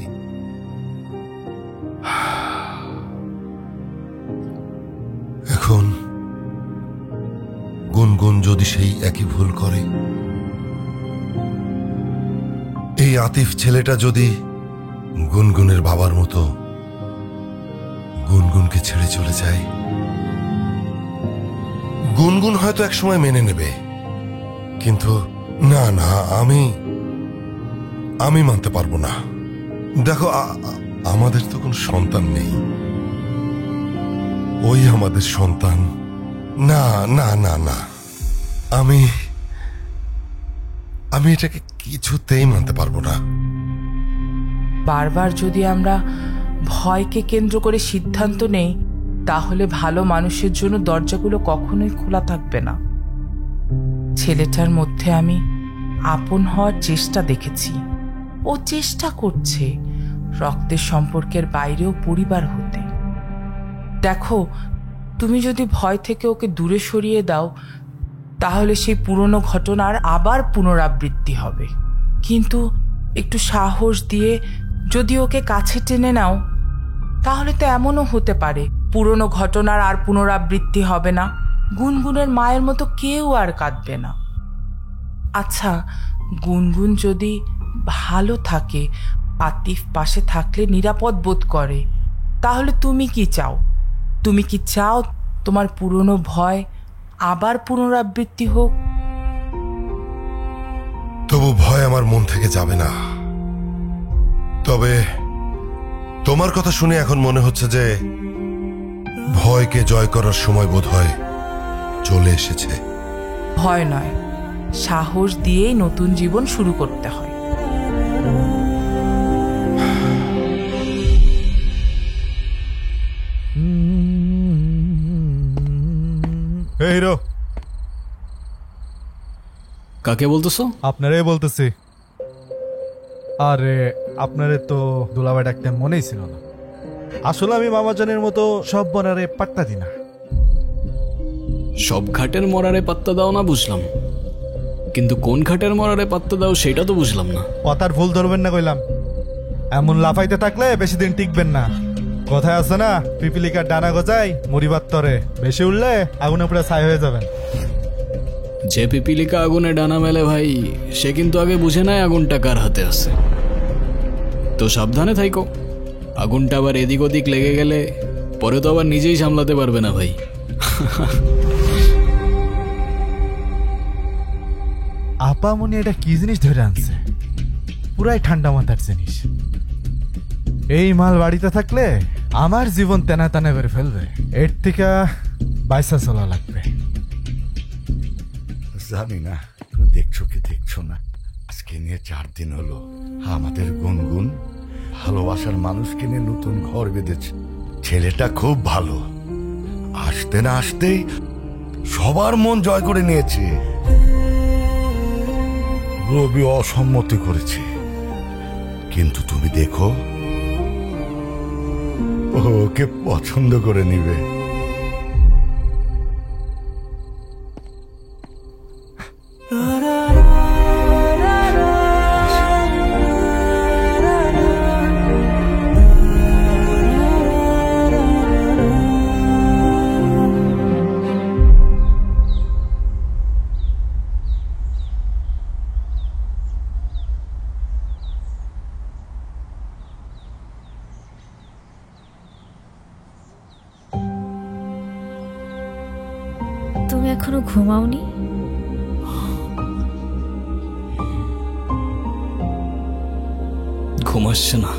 এখন গুনগুন যদি সেই একই ভুল করে, এই আতিফ ছেলেটা যদি গুনগুনের বাবার মতো গুনগুনকে ছেড়ে চলে যায়, গুনগুন হয়তো একসময় মেনে নেবে, কিন্তু না না, আমি মানতে পারবো না। দেখো, আমাদের তো কোনো সন্তান নেই, ওই আমাদের সন্তান। না না না না, আমি এটাকে কিছুতেই মানতে পারবো না। বারবার যদি আমরা ভয়কে কেন্দ্র করে সিদ্ধান্ত নেই, তাহলে ভালো মানুষের জন্য দরজাগুলো কখনোই খোলা থাকবে না। ছেলেটার মধ্যে আমি আপন হওয়ার চেষ্টা দেখেছি। ও চেষ্টা করছে রক্তের সম্পর্কের বাইরেও পরিবার হতে। দেখো, তুমি যদি ভয় থেকে ওকে দূরে সরিয়ে দাও, তাহলে সেই পুরনো ঘটনার আবার পুনরাবৃত্তি হবে। কিন্তু একটু সাহস দিয়ে যদি ওকে কাছে টেনে নাও, তাহলে তো এমনও হতে পারে পুরনো ঘটনার আর পুনরাবৃত্তি হবে না, গুনগুনের মায়ের মতো কেউ আর কাঁদবে না। আচ্ছা, গুনগুন যদি ভালো থাকে, আতিফ পাশে থাকলে নিরাপদ বোধ করে, তাহলে তুমি কি চাও? তুমি কি চাও তোমার পুরনো ভয় আবার পুনরাবৃত্তি হোক? তবু ভয় আমার মন থেকে যাবে না। তবে তোমার কথা শুনে এখন মনে হচ্ছে যে ভয়কে জয় করার সময় বোধহয় চলে এসেছে। ভয় নয়, সাহস দিয়েই নতুন জীবন শুরু করতে হয়। হিরো, কাকে বলতেছো? আপনারাই বলতেছি। আরে, আপনারে তো দুলাভাই ডাকতে মনেই ছিল না। আসলে আমি মামাজানের মতো সব বনারে পাত্তা দিই না। সব ঘাটের মরারে পাত্তা দাও না বুঝলাম, কিন্তু কোন ঘাটের মরারে পাত্তা দাও সেটা তো বুঝলাম না। কথার ভুল ধরবেন না কইলাম। এমন লাফাইতে থাকলে বেশি দিন টিকবেন না। কথায় আছে না, পিপিলিকার ডানা গজায় মরিবার তরে, বেশি উঠলে আগুনে পুরো ছাই হয়ে যাবেন। যে পিপিলিকা আগুনে ডানা মেলে ভাই, সে কিন্তু আগে বুঝে নাই আগুনটা কার হাতে আছে। তো সাবধানে থাইকো, আগুনটা আবার এদিক ওদিক লেগে গেলে পরে তো আবার নিজেই সামলাতে পারবে না ভাই। আপামনি এটা কি জিনিস ধরে আনছে? পুরাই ঠান্ডা মাথার জিনিস। এই মাল বাড়িতে থাকলে আমার জীবন তেনা তেনা করে ফেলবে। এর থেকে বাইসা চলা লাগবে। জানি না তুমি দেখছো কি দেখছো না, আজকে নিয়ে 4 দিন হলো আমাদের গুনগুন ভালোবাসার মানুষকে নিয়ে নতুন ঘর বেঁধেছে। ছেলেটা খুব ভালো, আসতে না আসতেই সবার মন জয় করে নিয়েছে। রবি অসম্মতি করেছে, কিন্তু তুমি দেখো ওকে পছন্দ করে নিবে। তুমি এখনো ঘুমাওনি? ঘুম আসছে না।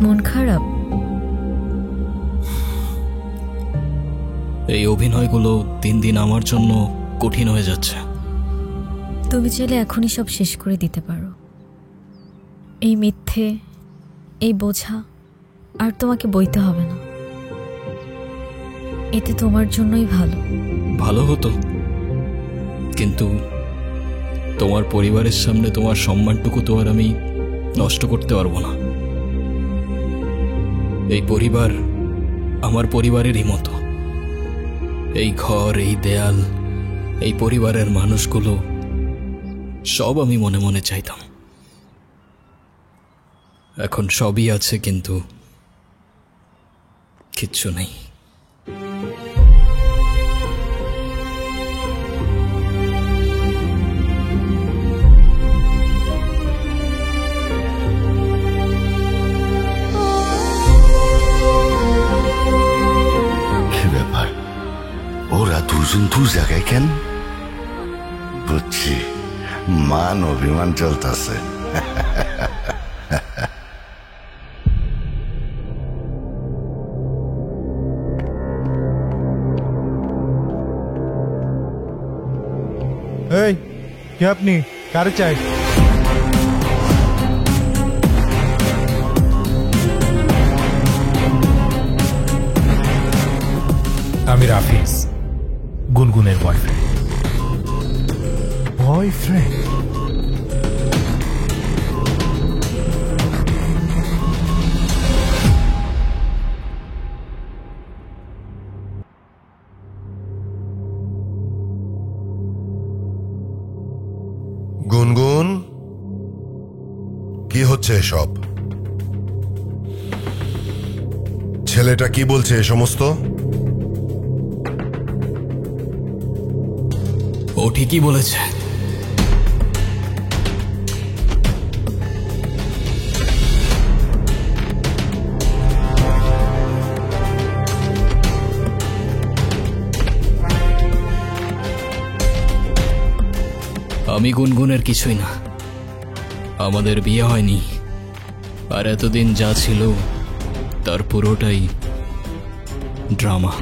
মন খারাপ? এই অভিনয়গুলো দিন দিন আমার জন্য কঠিন হয়ে যাচ্ছে। তুমি চাইলে এখনই সব শেষ করে দিতে পারো। এই মিথ্যে, এই বোঝা আর তোমাকে বইতে হবে না। এতে তোমার জন্যই ভালো। ভালো হতো, কিন্তু তোমার পরিবারের সামনে তোমার সম্মানটুকু তো আর আমি নষ্ট করতে পারবো না। এই পরিবার আমার পরিবারেরই মতো। এই ঘর, এই দেয়াল, এই পরিবারের মানুষগুলো সব আমি মনে মনে চাইতাম। এখন সবই আছে, কিন্তু কিচ্ছু নেই। কি ব্যাপার, ওরা দুজন দু জায়গায় কেন? বুঝছি, মান অভিমান চলতেছে। এই কে আপনি? কারে চাই? আমি রাফিজ, গুনগুনের বয়ফ্রেন্ড। বয়ফ্রেন্ড? গুনগুন, কি হচ্ছে এসব? ছেলেটা কি বলছে এ সমস্ত? ও ঠিকই বলেছে। আমি গুনগুনের কিছুই না। আমাদের বিয়ে হয়নি, আর এতদিন যা ছিল তার পুরোটাই ড্রামা।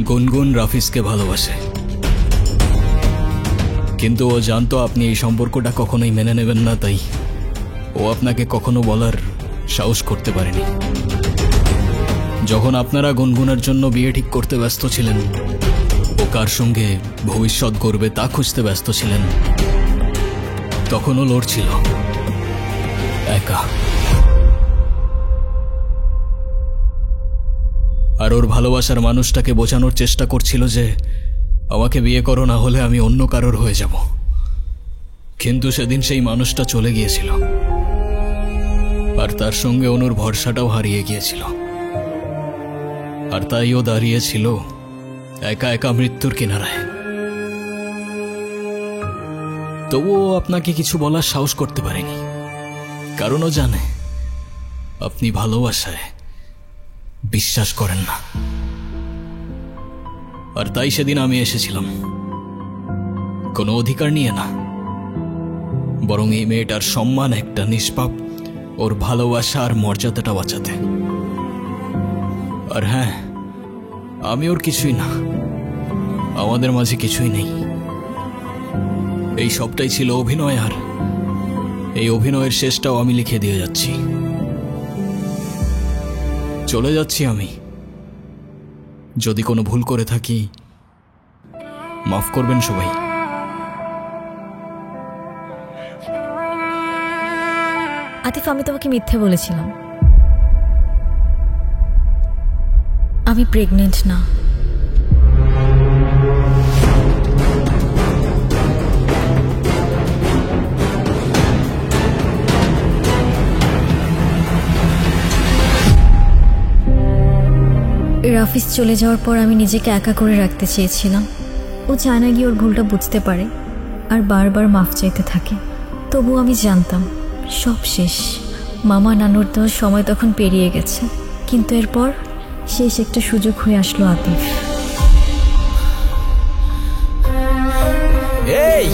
গুনগুন রাফিজকে ভালোবাসে, কিন্তু ও জানতো আপনি এই সম্পর্কটা কখনোই মেনে নেবেন না, তাই ও আপনাকে কখনো বলার সাহস করতে পারেনি। যখন আপনারা গুনগুনের জন্য বিয়ে ঠিক করতে ব্যস্ত ছিলেন, ও কার সঙ্গে ভবিষ্যৎ গড়বে তা খুঁজতে ব্যস্ত ছিলেন, তখনও লড়ছিল একা। আর ওর ভালোবাসার মানুষটাকে বোঝানোর চেষ্টা করছিল যে আমাকে বিয়ে করো, না হলে আমি অন্য কারোর হয়ে যাব। কিন্তু সেদিন সেই মানুষটা চলে গিয়েছিল, আর তার সঙ্গে অনুর ভরসাটাও হারিয়ে গিয়েছিল। আর তাই ও দাঁড়িয়েছিল একা একা মৃত্যুর কিনারায়। তবুও আপনাকে কিছু বলার সাহস করতে পারেনি, কারণ ও জানে আপনি ভালোবাসায় বিশ্বাস করেন না। আর তাই সেদিন আমি এসেছিলাম, কোনো অধিকার নিয়ে না, বরং এই মেয়েটার সম্মান একটা নিষ্পাপ ওর ভালোবাসা আর মর্যাদাটা বাঁচাতে। আর হ্যাঁ, আমি ওর কিছুই না, আমাদের মাঝে কিছুই নেই। এই সবটাই ছিল অভিনয়, আর এই অভিনয়ের শেষটাও আমি লিখে দিয়ে যাচ্ছি। চলে যাচ্ছি আমি। যদি কোনো ভুল করে থাকি মাফ করবেন সবাই। আতিফ, আমি তোমাকে মিথ্যে বলেছিলাম। আমি প্রেগনেন্ট না। রাফিজ চলে যাওয়ার পর আমি নিজেকে একা করে রাখতে চেয়েছিলাম। ও চায় না গিয়ে ওর ভুলটা বুঝতে পারে আর বারবার মাফ চাইতে থাকে। তবু আমি জানতাম সব শেষ। মামা নানুর দেওয়ার সময় তখন পেরিয়ে গেছে, কিন্তু এরপর শেষ একটা সুযোগ হয়ে আসলো আতিফ। এই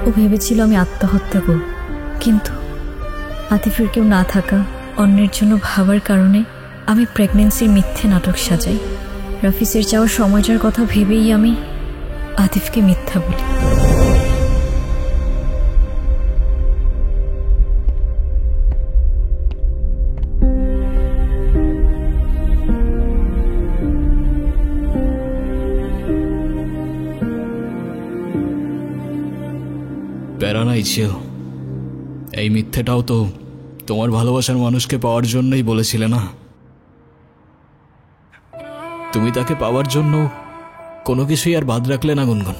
ও ভেবেছিল আমি আত্মহত্যা করব, কিন্তু আতিফের কেউ না থাকা, অন্যের জন্য ভাবার কারণে আমি প্রেগনেন্সির মিথ্যে নাটক সাজাই। রাফিজের যাওয়ার সময়টার কথা ভেবেই আমি আতিফকে মিথ্যা বলি। প্যারা নাই ছিল, এই মিথ্যেটাও তো তোমার ভালোবাসার মানুষকে পাওয়ার জন্যই বলেছিলে না? তুমি তাকে পাওয়ার জন্য কোনো কিছুই আর বাদ রাখলে না গুনগুন,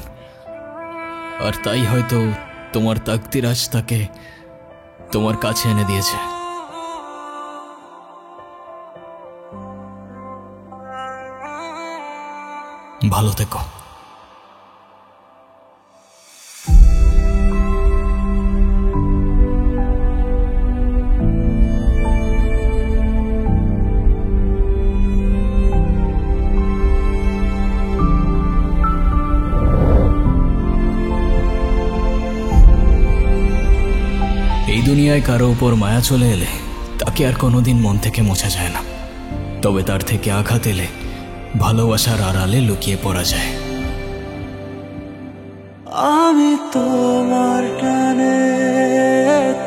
আর তাই হয়তো তোমার তাকদির আজ তাকে তোমার কাছে এনে দিয়েছে। ভালো থেকো। দুনিয়ায় কারো উপর মায়া চলে এলে তাকে আর কোনোদিন মন থেকে মোছা যায় না, তবে তার থেকে আঘাত এলে ভালোবাসার আড়ালে লুকিয়ে পড়া যায়। আমি তোমার টানে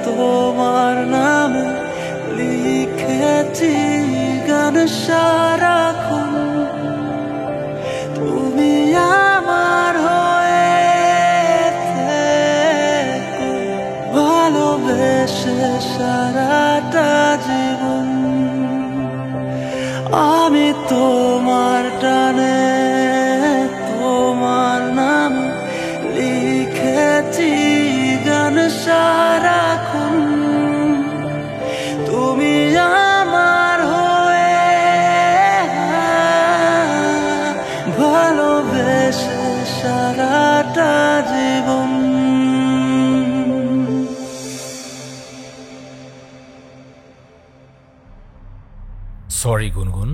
তোমার নামে লিখেছি গান সারাক্ষণ, তুমি আমার হয়ে থেকো ভালোবেসে সারাটা জীবন। আমি তোমার টানে তোমার নাম লিখেছি গান সারাক্ষণ, তুমি আমার হয়ে ভালোবেসে সারাটা জীবন। সরি গুনগুন,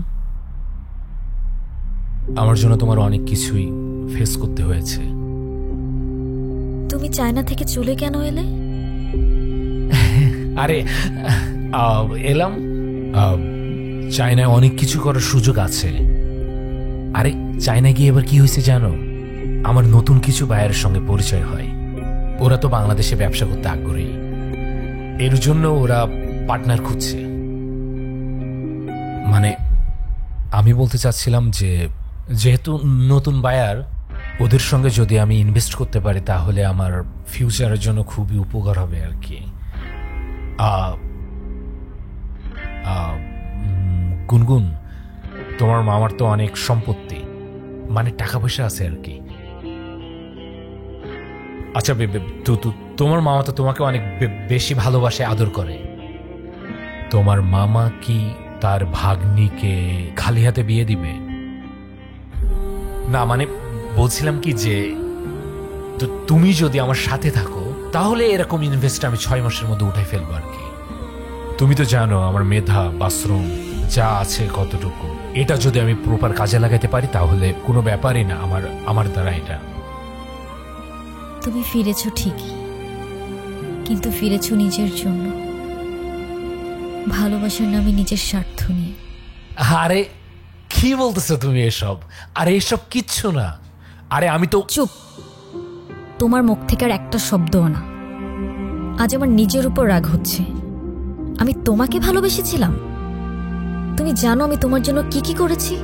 আমার জন্য তোমার অনেক কিছুই ফেস করতে হয়েছে। তুমি চায়না থেকে চলে কেন এলে? আরে এলাম, চায়নায় অনেক কিছু করার সুযোগ আছে। আরে চায়না গিয়ে এবার কি হয়েছে জানো, আমার নতুন কিছু বায়ের সঙ্গে পরিচয় হয়। ওরা তো বাংলাদেশে ব্যবসা করতে আগ্রহী, এর জন্য ওরা পার্টনার খুঁজছে। মানে আমি বলতে চাচ্ছিলাম যে যেহেতু নতুন বায়ার, ওদের সঙ্গে যদি আমি ইনভেস্ট করতে পারি তাহলে আমার ফিউচারের জন্য খুবই উপকার হবে আর কি। গুনগুন, তোমার মামার তো অনেক সম্পত্তি, মানে টাকা পয়সা আছে আর কি। আচ্ছা তোমার মামা তো তোমাকে অনেক বেশি ভালোবাসে, আদর করে। তোমার মামা কি তার ভাগ্নিকে খালি হাতে বিয়ে দিবে? না মানে বলছিলাম কি যে তুমি যদি আমার সাথে থাকো তাহলে এরকম ইনভেস্ট আমি 6 মাসের মধ্যে উঠাই ফেলবো আর কি। তুমি তো জানো আমার মেধা বাথরুম যা আছে কতটুকু। এটা যদি আমি প্রপার কাজে লাগাতে পারি তাহলে কোনো ব্যাপারই না আমার দ্বারা এটা। তুমি ফিরেছো ঠিকই, কিন্তু ফিরেছো নিজের জন্য, ভালোবাসার নামে নিজের স্বার্থ নিয়ে। আরে কি বলতেছো তুমি এসব? আরে এসব কিচ্ছু না। আরে আমি তো চুপ, তোমার মুখ থেকে আর একটা শব্দও না। আজ আমার নিজের উপর রাগ হচ্ছে। আমি তোমাকে ভালোবেসেছিলাম। তুমি জানো আমি তোমার জন্য কি কি করেছি?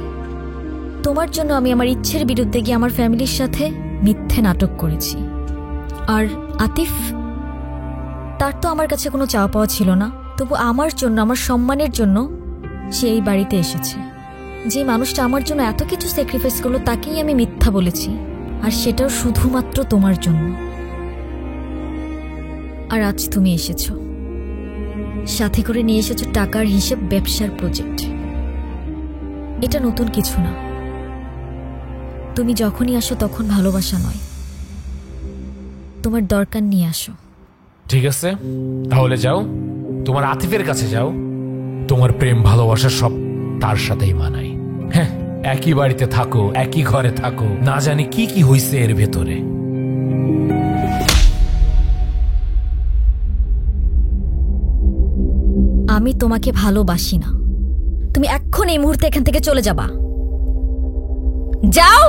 তোমার জন্য আমি আমার ইচ্ছের বিরুদ্ধে গিয়ে আমার ফ্যামিলির সাথে মিথ্যে নাটক করেছি। আর আতিফ, তার তো আমার কাছে কোনো চাওয়া পাওয়া ছিল না, তবু আমার জন্য, আমার সম্মানের জন্য সে এই বাড়িতে এসেছে। যে মানুষটা আমার জন্য এত কিছু স্যাক্রিফাইস করলো তাকেই আমি মিথ্যা বলেছি, আর সেটাও শুধুমাত্র তোমার জন্য। আর আজ তুমি এসেছো, সাথে করে নিয়ে এসেছো টাকার হিসেব, ব্যবসার প্রজেক্ট। এটা নতুন কিছু না। তুমি যখনই আসো তখন ভালোবাসা নয়, তোমার দরকার নিয়ে আসো। ঠিক আছে, তাহলে যাও, তোমার আতিফের কাছে যাও। তোমার প্রেম ভালোবাসা সব তার সাথেই মানায়। হ্যাঁ, একই বাড়িতে থাকো, একই ঘরে থাকো, না জানি কি কি হইছে এর ভেতরে। আমি তোমাকে ভালোবাসি না। তুমি এখন এই মুহূর্তে এখান থেকে চলে যাবা। যাও।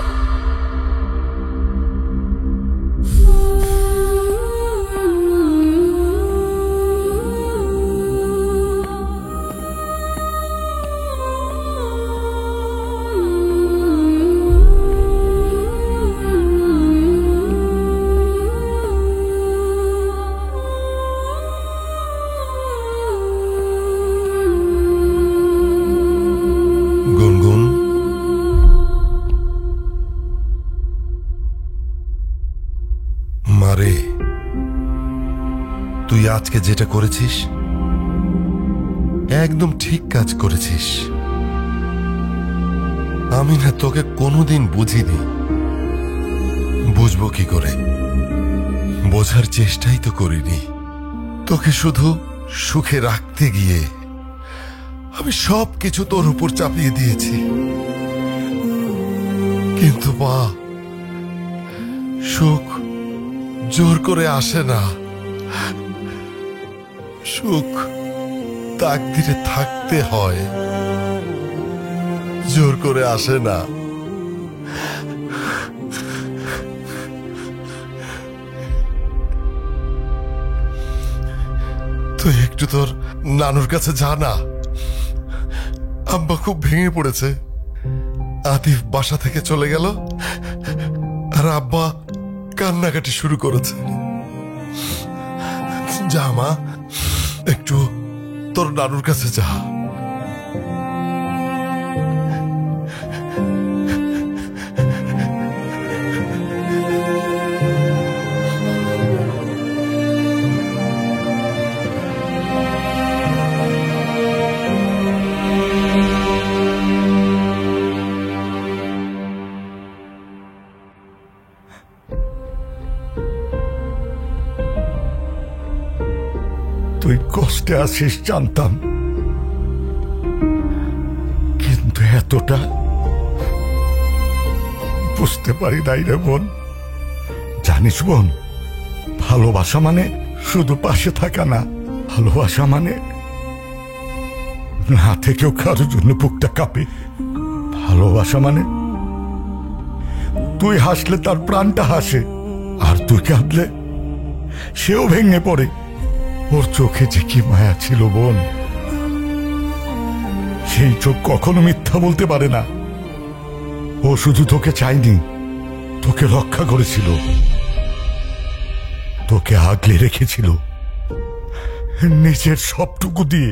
মারে, তুই আজকে যেটা করেছিস একদম ঠিক কাজ করেছিস। আমি না তোকে কোনোদিন বুঝিনি, বুঝবো কি করে? বোঝার চেষ্টাই তো করিনি। তোকে শুধু সুখে রাখতে গিয়ে আমি সব কিছু তোর উপর চাপিয়ে দিয়েছি। কিন্তু মা, সুখ জোর করে আসে না। সুখ তাকদিরে থাকতে হয়, জোর করে আসে না। তুই একটু তোর নানুর কাছে যা না। আব্বা খুব ভেঙে পড়েছে। আতিফ বাসা থেকে চলে গেল আর আব্বা কান্নাকাটি শুরু করেছে। যা মা, একটু তোর নানুর কাছে যা। তুই কষ্টে আছিস জানতাম, কিন্তু এতটা বুঝতে পারি নাই রে বোন। জানিস বোন, ভালোবাসা মানে শুধু পাশে থাকা না। ভালোবাসা মানে না থেকেও কারোর জন্য বুকটা কাঁপে। ভালোবাসা মানে তুই হাসলে তার প্রাণটা হাসে, আর তুই কাঁদলে সেও ভেঙে পড়ে। ওর চোখে যে কি মায়া ছিল বোন, সেই চোখ কখনো মিথ্যা বলতে পারে না। ও শুধু তোকে চায়নি, তোকে রক্ষা করেছিল, তোকে আগলে রেখেছিল নিজের সবটুকু দিয়ে।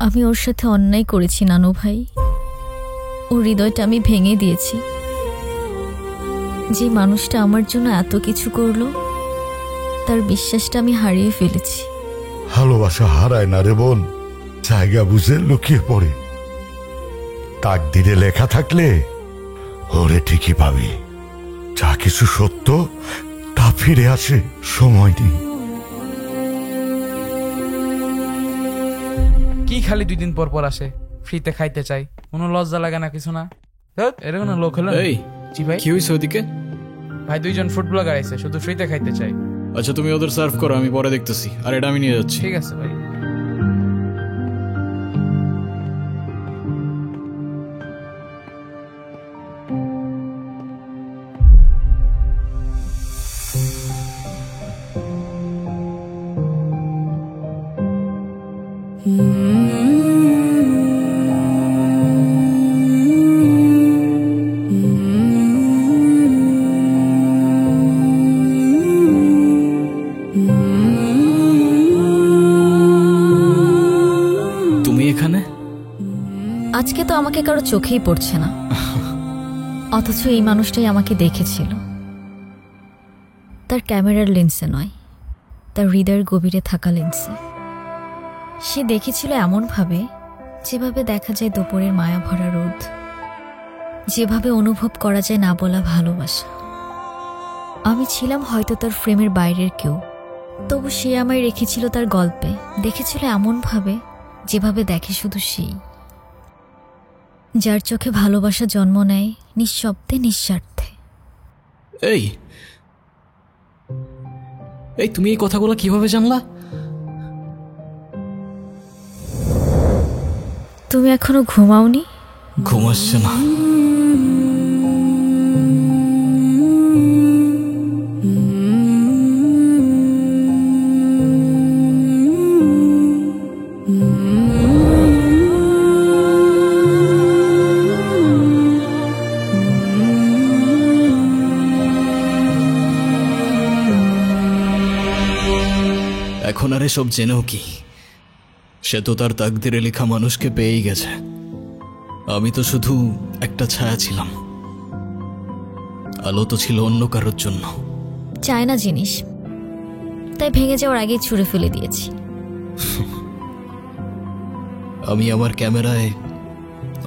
আমি ওর সাথে অন্যায় করেছি নানু ভাই। ওর হৃদয়টা আমি ভেঙে দিয়েছি। যে মানুষটা আমার জন্য এত কিছু করলো, তার বিশ্বাসটা আমি হারিয়ে ফেলেছি। ভালোবাসা হারায় না রে বোন, জায়গা বুঝে লুকিয়ে পড়ে। তাকদিরে লেখা থাকলে ওরে ঠিকই পাবি। যা কিছু সত্য তা ফিরে আসে, সময় নেই। কি খালি 2 দিন পর পর আসে, ফ্রিতে খাইতে চাই, কোনো লজ্জা লাগে না কিছু না? এরকম লোক হলো। এই জি ভাই। কি হয়েছে ওদিকে? ভাই 2 জন ফুড ব্লগার আইছে, শুধু ফ্রিতে খাইতে চাই। আচ্ছা তুমি ওদের সার্ভ করো, আমি পরে দেখতেছি। আর এটা আমি নিয়ে যাচ্ছি। ঠিক আছে ভাই। আজকে তো আমাকে কারো চোখেই পড়ছে না, অথচ এই মানুষটাই আমাকে দেখেছিল। তার ক্যামেরার লেন্সে নয়, তার হৃদয়ের গভীরে থাকা লেন্সে। সে দেখেছিল এমনভাবে যেভাবে দেখা যায় দুপুরের মায়া ভরা রোদ, যেভাবে অনুভব করা যায় না বলা ভালোবাসা। আমি ছিলাম হয়তো তার ফ্রেমের বাইরের কেউ, তবু সে আমায় রেখেছিল তার গল্পে, দেখেছিল এমনভাবে যেভাবে দেখে শুধু সেই, যার চোখে ভালোবাসা জন্ম নেয় নিঃশব্দে নিঃস্বার্থে। এই এই তুমি এই কথাগুলো কিভাবে জানলা? তুমি এখনো ঘুমাওনি? ঘুমাচ্ছে না। এখন আর এসব জেনেও কি? সে তো তার তাকদিরে লেখা মানুষকে পেয়েই গেছে। আমি তো শুধু একটা ছায়া ছিলাম, আলো তো ছিল অন্য কারোর জন্য। চায় না জিনিস, তাই ভেঙে যাওয়ার আগেই ছুঁড়ে ফেলে দিয়েছি। আমি আমার ক্যামেরায়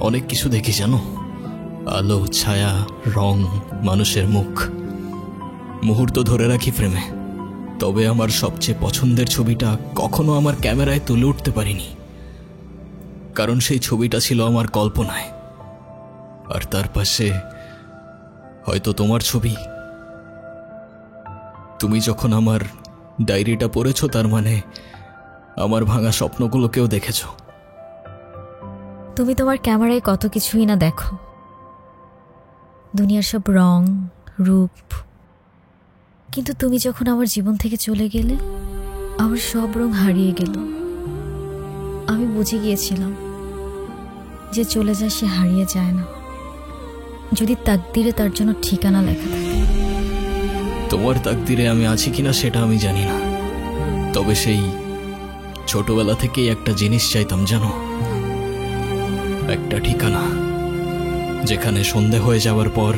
অনেক কিছু দেখি জানো, আলো, ছায়া, রং, মানুষের মুখ, মুহূর্ত ধরে রাখি ফ্রেমে। তবে আমার সবচেয়ে পছন্দের ছবিটা কখনো আমার ক্যামেরায় তুলে উঠতে পারিনি, কারণ সেই ছবিটা ছিল আমার কল্পনায়। আর তার পাশে হয়তো তোমার ছবি। তুমি যখন আমার ডায়েরিটা পড়েছো, তার মানে আমার ভাঙা স্বপ্নগুলোকেও দেখেছো। তুমি তোমার ক্যামেরায় কত কিছুই না দেখো, দুনিয়ার সব রং, রূপ, কিন্তু তুমি যখন আমার জীবন থেকে চলে গেলে, আমার সব রং হারিয়ে গেল। আমি বুঝে গিয়েছিলাম যে চলে যায় সে হারিয়ে যায় না, যদি তাকদিরে তার জন্য ঠিকানা লেখা থাকে। তোমার তাকদিরে আমি আছি কিনা সেটা আমি জানি না, তবে সেই ছোটবেলা থেকেই একটা জিনিস চাইতাম জানো, একটা ঠিকানা, যেখানে সন্ধে হয়ে যাওয়ার পর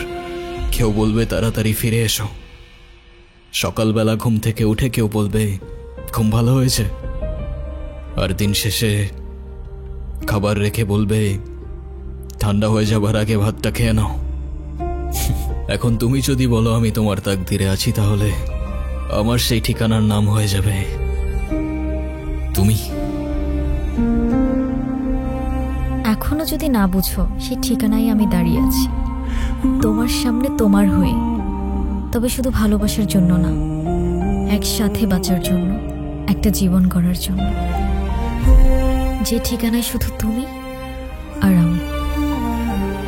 কেউ বলবে তাড়াতাড়ি ফিরে এসো। সকালবেলা ঘুম থেকে উঠে কেউ বলবে ঘুম ভালো হয়েছে, আর দিন শেষে খাবার রেখে বলবে ঠান্ডা হয়ে যাবার আগে ভাতটা খেয়ে নাও। এখন তুমি যদি বলো আমি তোমার তাকদিরে আছি, তাহলে আমার সেই ঠিকানার নাম হয়ে যাবে তুমি। এখনো যদি না বুঝো, সেই ঠিকানায় আমি দাঁড়িয়ে আছি, তোমার সামনে, তোমার হয়ে। তবে শুধু ভালোবাসার জন্য না, একসাথে বাঁচার জন্য, একটা জীবন গড়ার জন্য, যে ঠিকানায় শুধু তুমি আর আমি।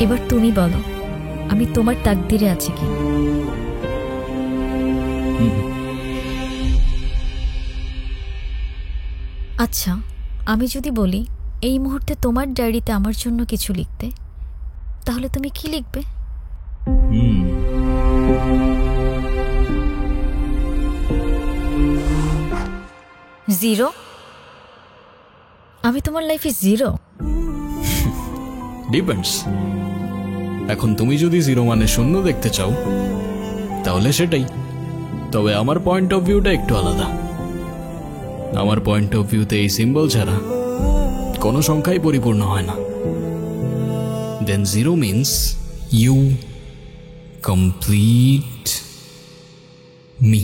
এবার তুমি বলো, আমি তোমার তাকদিরে আছি কি? আচ্ছা, আমি যদি বলি এই মুহূর্তে তোমার ডায়েরিতে আমার জন্য কিছু লিখতে, তাহলে তুমি কি লিখবে? 0? আমি তোমার লাইফে 0? ডিপেন্ডস। এখন তুমি যদি 0 মানে শূন্য দেখতে চাও, তাহলে সেটাই। তবে আমার পয়েন্ট অফ ভিউটা একটু আলাদা। আমার পয়েন্ট অফ ভিউতে এই সিম্বল ছাড়া কোনো সংখ্যাই পরিপূর্ণ হয় না। দেন 0 মিন্স ইউ কমপ্লিট মি।